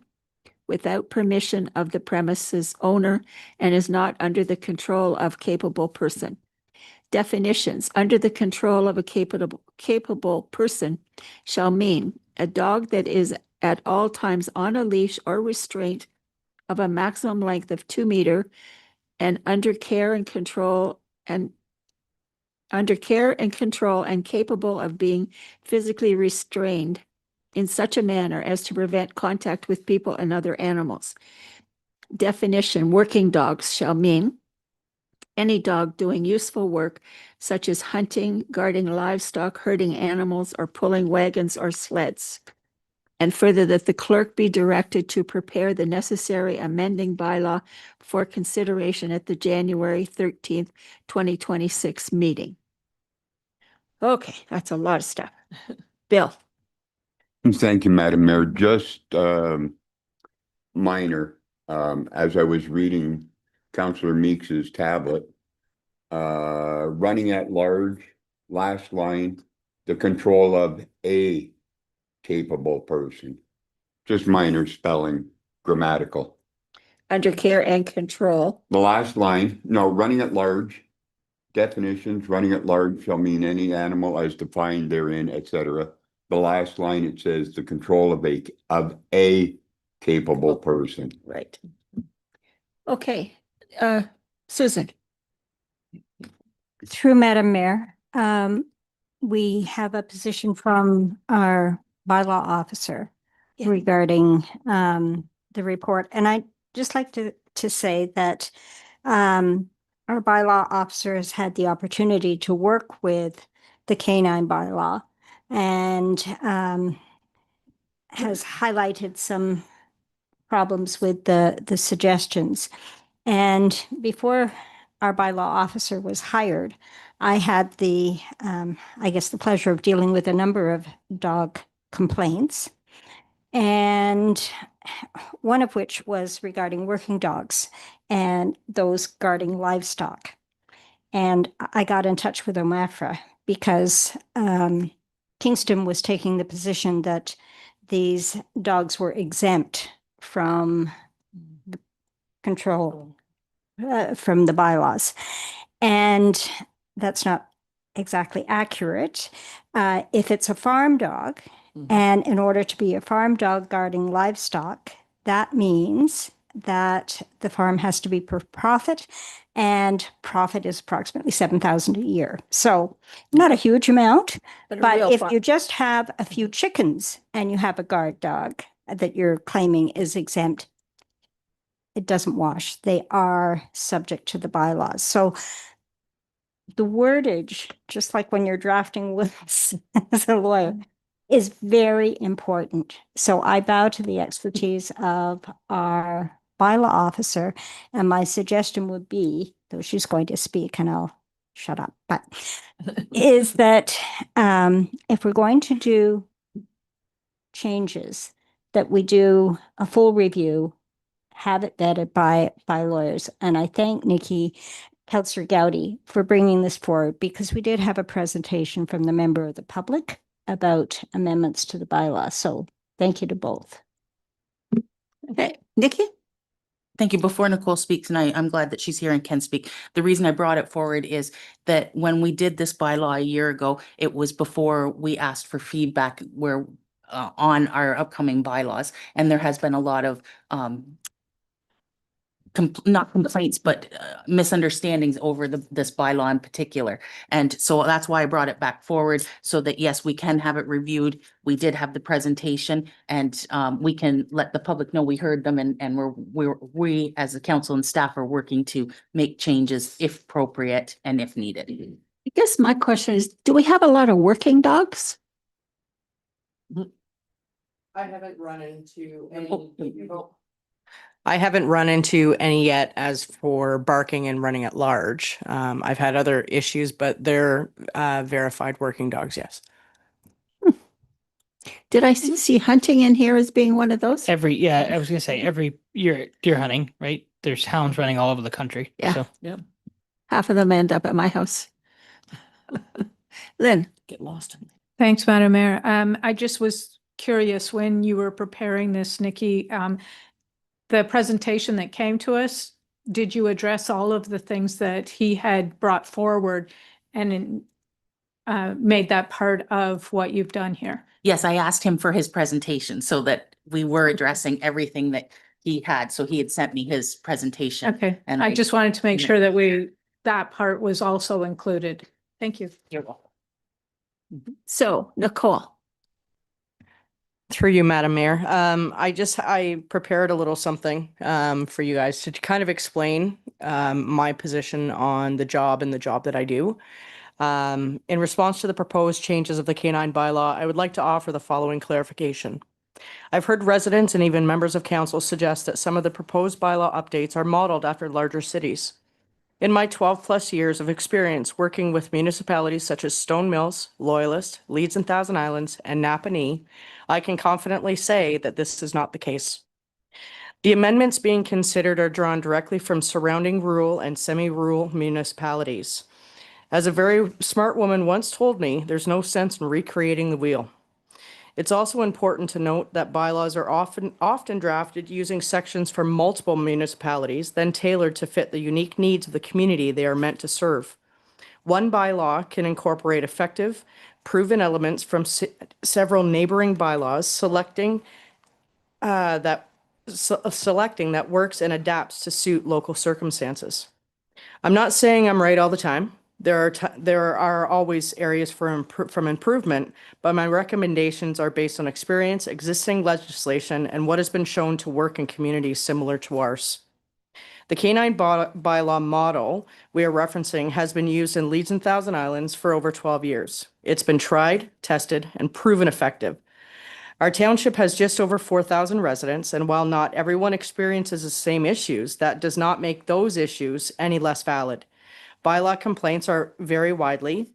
without permission of the premises owner and is not under the control of capable person. Definitions. Under the control of a capable person shall mean a dog that is at all times on a leash or restraint of a maximum length of 2 meters and under care and control and capable of being physically restrained in such a manner as to prevent contact with people and other animals. Definition. Working dogs shall mean any dog doing useful work such as hunting, guarding livestock, herding animals, or pulling wagons or sleds. And further, that the clerk be directed to prepare the necessary amending bylaw for consideration at the January 13th, 2026 meeting. Okay, that's a lot of stuff. Bill. Thank you, Madam Mayor. Just minor, as I was reading Councillor Meeks's tablet, running at large, last line, the control of a capable person. Just minor spelling, grammatical. Under care and control. The last line, no, running at large, definitions, running at large shall mean any animal as defined therein, etc. The last line, it says the control of a capable person. Right. Okay, Susan. Through Madam Mayor, we have a position from our bylaw officer Yeah. regarding the report. And I'd just like to say that our bylaw officer has had the opportunity to work with the canine bylaw and has highlighted some problems with the suggestions. And before our bylaw officer was hired, I had the, I guess, the pleasure of dealing with a number of dog complaints. And one of which was regarding working dogs and those guarding livestock. And I got in touch with OMAFRA because Kingston was taking the position that these dogs were exempt from the control from the bylaws. And that's not exactly accurate. If it's a farm dog, and in order to be a farm dog guarding livestock, that means that the farm has to be for profit, and profit is approximately $7,000 a year. So not a huge amount, but if you just have a few chickens and you have a guard dog that you're claiming is exempt, it doesn't wash. They are subject to the bylaws. So the wordage, just like when you're drafting wills as a lawyer, is very important. So I bow to the expertise of our bylaw officer, and my suggestion would be, though she's going to speak and I'll shut up, but is that if we're going to do changes, that we do a full review, have it vetted by lawyers. And I thank Nikki, Councillor Gowdy, for bringing this forward, because we did have a presentation from the member of the public about amendments to the bylaw. So thank you to both. Okay, Nikki? Thank you. Before Nicole speaks, and I'm glad that she's here and can speak. The reason I brought it forward is that when we did this bylaw a year ago, it was before we asked for feedback where on our upcoming bylaws. And there has been a lot of not complaints, but misunderstandings over this bylaw in particular. And so that's why I brought it back forward, so that, yes, we can have it reviewed. We did have the presentation, and we can let the public know we heard them, and we as the council and staff are working to make changes if appropriate and if needed. I guess my question is, do we have a lot of working dogs? I haven't run into any yet as for barking and running at large. I've had other issues, but they're verified working dogs, yes. Did I see hunting in here as being one of those? I was gonna say every year deer hunting, right? There's hounds running all over the country. Yeah. So. Yeah. Half of them end up at my house. Lynn? Get lost in. Thanks, Madam Mayor. I just was curious when you were preparing this, Nikki, the presentation that came to us, did you address all of the things that he had brought forward and made that part of what you've done here? Yes, I asked him for his presentation so that we were addressing everything that he had. So he had sent me his presentation. Okay, And I just wanted to make sure that that part was also included. Thank you. You're welcome. So, Nicole. Through you, Madam Mayor. I prepared a little something for you guys to kind of explain my position on the job and the job that I do. In response to the proposed changes of the canine bylaw, I would like to offer the following clarification. I've heard residents and even members of council suggest that some of the proposed bylaw updates are modeled after larger cities. In my 12-plus years of experience working with municipalities such as Stone Mills, Loyalist, Leeds and Thousand Islands, and Napanee, I can confidently say that this is not the case. The amendments being considered are drawn directly from surrounding rural and semi-rural municipalities. As a very smart woman once told me, there's no sense in recreating the wheel. It's also important to note that bylaws are often drafted using sections from multiple municipalities, then tailored to fit the unique needs of the community they are meant to serve. One bylaw can incorporate effective, proven elements from several neighboring bylaws, selecting that works and adapts to suit local circumstances. I'm not saying I'm right all the time. There are always areas from improvement, but my recommendations are based on experience, existing legislation, and what has been shown to work in communities similar to ours. The canine bylaw model we are referencing has been used in Leeds and Thousand Islands for over 12 years. It's been tried, tested, and proven effective. Our township has just over 4,000 residents, and while not everyone experiences the same issues, that does not make those issues any less valid. Bylaw complaints are vary widely,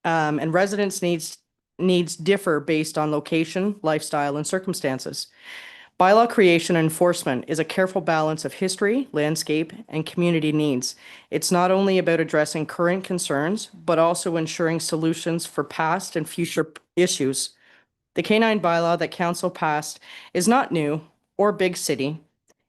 and residents' needs differ based on location, lifestyle, and circumstances. Bylaw creation and enforcement is a careful balance of history, landscape, and community needs. It's not only about addressing current concerns, but also ensuring solutions for past and future issues. The canine bylaw that council passed is not new or big city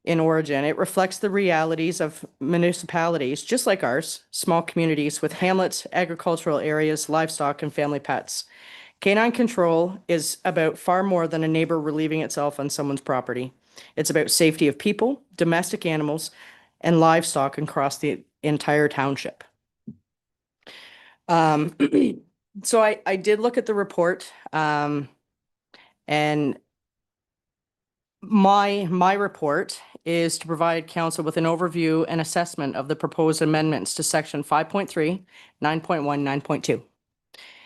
in origin. It reflects the realities of municipalities, just like ours, small communities with hamlets, agricultural areas, livestock, and family pets. Canine control is about far more than a neighbor relieving itself on someone's property. It's about safety of people, domestic animals, and livestock across the entire township. So I did look at the report, and my report is to provide council with an overview and assessment of the proposed amendments to section 5.3, 9.1, 9.2,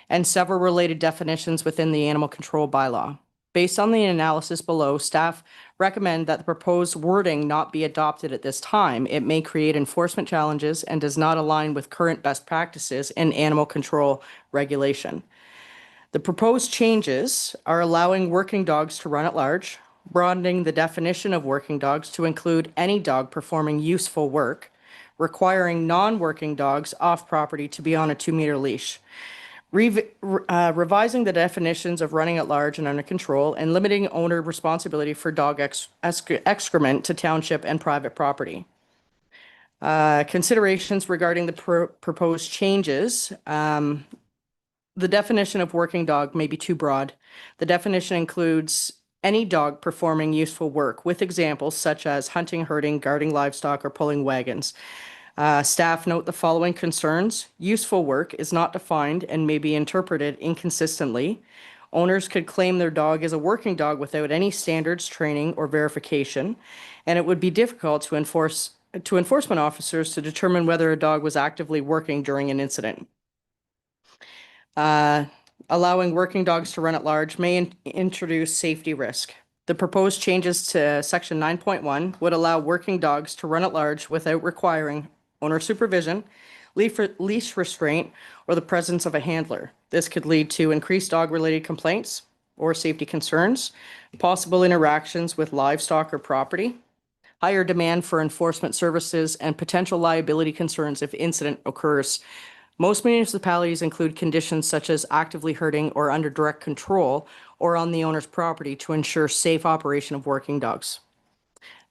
and several related definitions within the animal control bylaw. Based on the analysis below, staff recommend that the proposed wording not be adopted at this time. It may create enforcement challenges and does not align with current best practices in animal control regulation. The proposed changes are allowing working dogs to run at large, broadening the definition of working dogs to include any dog performing useful work, requiring non-working dogs off property to be on a 2-meter leash, revising the definitions of running at large and under control, and limiting owner responsibility for dog excrement to township and private property. Considerations regarding the proposed changes. The definition of working dog may be too broad. The definition includes any dog performing useful work, with examples such as hunting, herding, guarding livestock, or pulling wagons. Staff note the following concerns. Useful work is not defined and may be interpreted inconsistently. Owners could claim their dog is a working dog without any standards, training, or verification, and it would be difficult to enforcement officers to determine whether a dog was actively working during an incident. Allowing working dogs to run at large may introduce safety risk. The proposed changes to section 9.1 would allow working dogs to run at large without requiring owner supervision, leash restraint, or the presence of a handler. This could lead to increased dog-related complaints or safety concerns, possible interactions with livestock or property, higher demand for enforcement services, and potential liability concerns if incident occurs. Most municipalities include conditions such as actively herding or under direct control or on the owner's property to ensure safe operation of working dogs.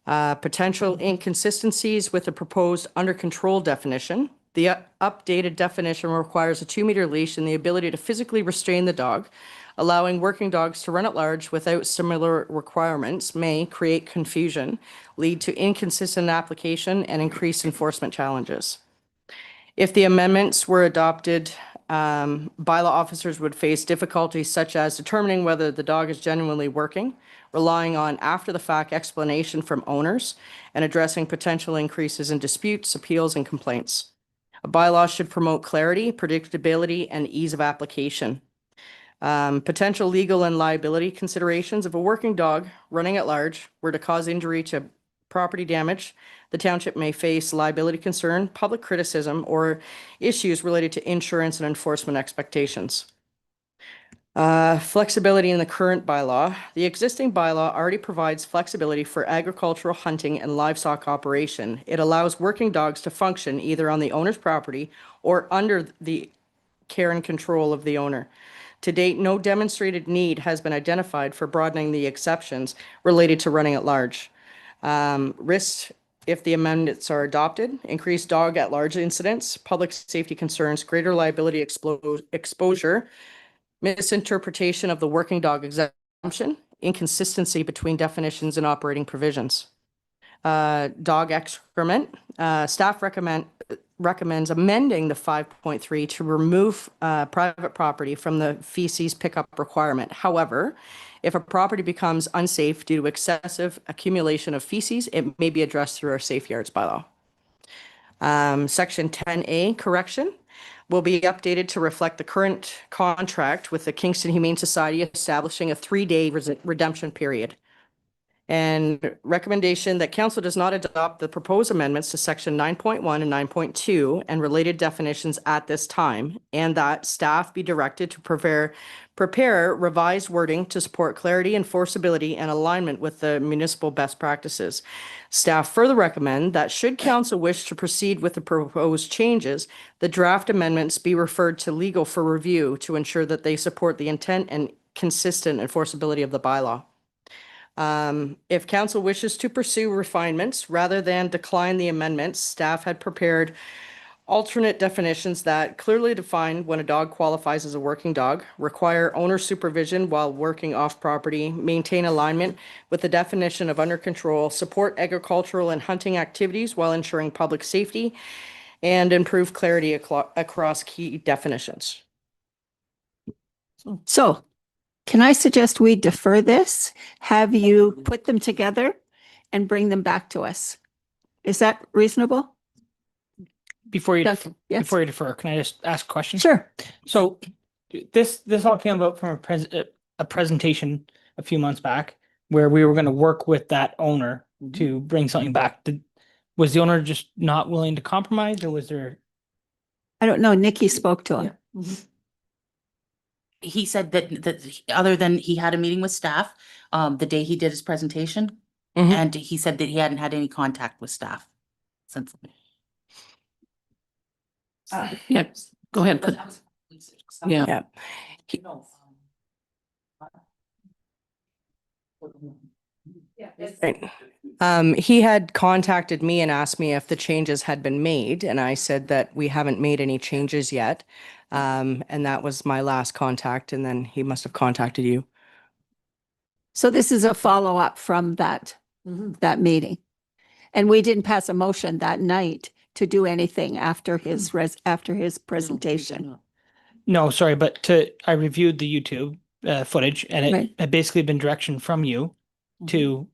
Potential inconsistencies with the proposed under control definition. The updated definition requires a 2-meter leash and the ability to physically restrain the dog. Allowing working dogs to run at large without similar requirements may create confusion, lead to inconsistent application, and increase enforcement challenges. If the amendments were adopted, bylaw officers would face difficulties such as determining whether the dog is genuinely working, relying on after-the-fact explanation from owners, and addressing potential increases in disputes, appeals, and complaints. A bylaw should promote clarity, predictability, and ease of application. Potential legal and liability considerations. If a working dog running at large were to cause injury to property damage, the township may face liability concern, public criticism, or issues related to insurance and enforcement expectations. Flexibility in the current bylaw. The existing bylaw already provides flexibility for agricultural, hunting, and livestock operation. It allows working dogs to function either on the owner's property or under the care and control of the owner. To date, no demonstrated need has been identified for broadening the exceptions related to running at large. Risks, if the amendments are adopted: increased dog at large incidents, public safety concerns, greater liability exposure, misinterpretation of the working dog exemption, inconsistency between definitions and operating provisions. Dog excrement. Staff recommends amending the 5.3 to remove private property from the feces pickup requirement. However, if a property becomes unsafe due to excessive accumulation of feces, it may be addressed through our Safe Yards bylaw. Section 10A, correction, will be updated to reflect the current contract with the Kingston Humane Society establishing a 3-day redemption period. And recommendation that council does not adopt the proposed amendments to section 9.1 and 9.2 and related definitions at this time, and that staff be directed to prepare revised wording to support clarity, enforceability, and alignment with the municipal best practices. Staff further recommend that should council wish to proceed with the proposed changes, the draft amendments be referred to legal for review to ensure that they support the intent and consistent enforceability of the bylaw. If council wishes to pursue refinements rather than decline the amendments, staff had prepared alternate definitions that clearly define when a dog qualifies as a working dog, require owner supervision while working off property, maintain alignment with the definition of under control, support agricultural and hunting activities while ensuring public safety, and improve clarity across key definitions. So can I suggest we defer this, have you put them together and bring them back to us? Is that reasonable? Before you, Duncan, yes. before you defer, can I just ask a question? Sure. So this all came about from a presentation a few months back where we were going to work with that owner to bring something back. Was the owner just not willing to compromise, or was there? I don't know. Nikki spoke to him. He said that other than he had a meeting with staff the day he did his presentation, and he said that he hadn't had any contact with staff since. Yeah, go ahead. Yeah. Right. He had contacted me and asked me if the changes had been made, and I said that we haven't made any changes yet. And that was my last contact, and then he must have contacted you. So this is a follow-up from that meeting. And we didn't pass a motion that night to do anything after his presentation. No, sorry, but I reviewed the YouTube footage, and it had basically been direction from you to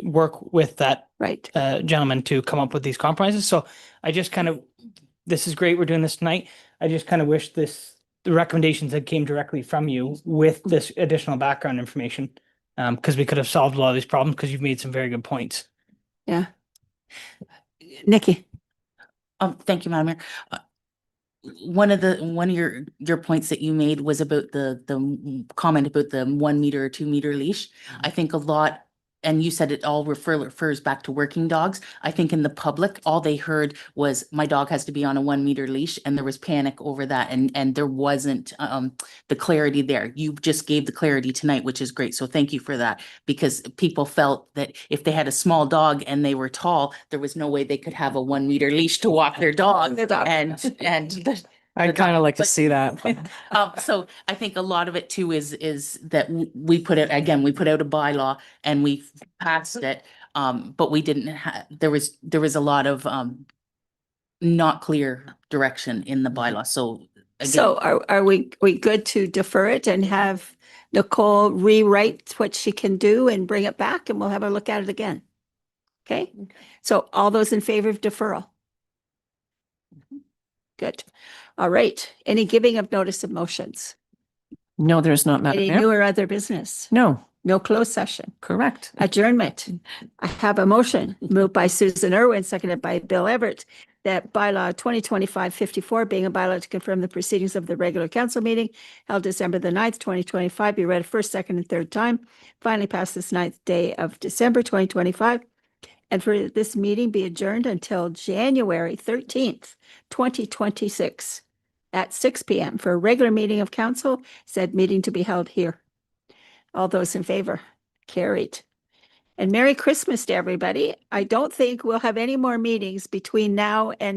work with that gentleman to come up with these compromises. So I just kind of, this is great, we're doing this tonight. I just kind of wish the recommendations that came directly from you with this additional background information, because we could have solved a lot of these problems, because you've made some very good points. Yeah. Nikki. Thank you, Madam Mayor. One of your points that you made was about the comment about the 1 meter or 2 meter leash. I think a lot, and you said it all refers back to working dogs. I think in the public, all they heard was my dog has to be on a 1 meter leash, and there was panic over that, and there wasn't the clarity there. You just gave the clarity tonight, which is great. So thank you for that, because people felt that if they had a small dog and they were tall, there was no way they could have a 1 meter leash to walk their dog. I'd kind of like to see that. So I think a lot of it too is that we put out a bylaw and we passed it, but we didn't have, there was a lot of not clear direction in the bylaw. So again, So are we good to defer it and have Nicole rewrite what she can do and bring it back, and we'll have a look at it again? Okay. So all those in favor of deferral? Good. All right. Any giving of notice of motions? No, there's not, Madam Any Mayor. new or other business? No, No closed session. correct. Adjournment. I have a motion moved by Susan Irwin, seconded by Bill Everett, that bylaw 2025-54 being a bylaw to confirm the proceedings of the regular council meeting held December the 9th, 2025, be read first, second, and third time. Finally passed this 9th day of December, 2025. And for this meeting be adjourned until January 13th, 2026 at 6 p.m. for a regular meeting of council, said meeting to be held here. All those in favor? Carried. And Merry Christmas to everybody. I don't think we'll have any more meetings between now and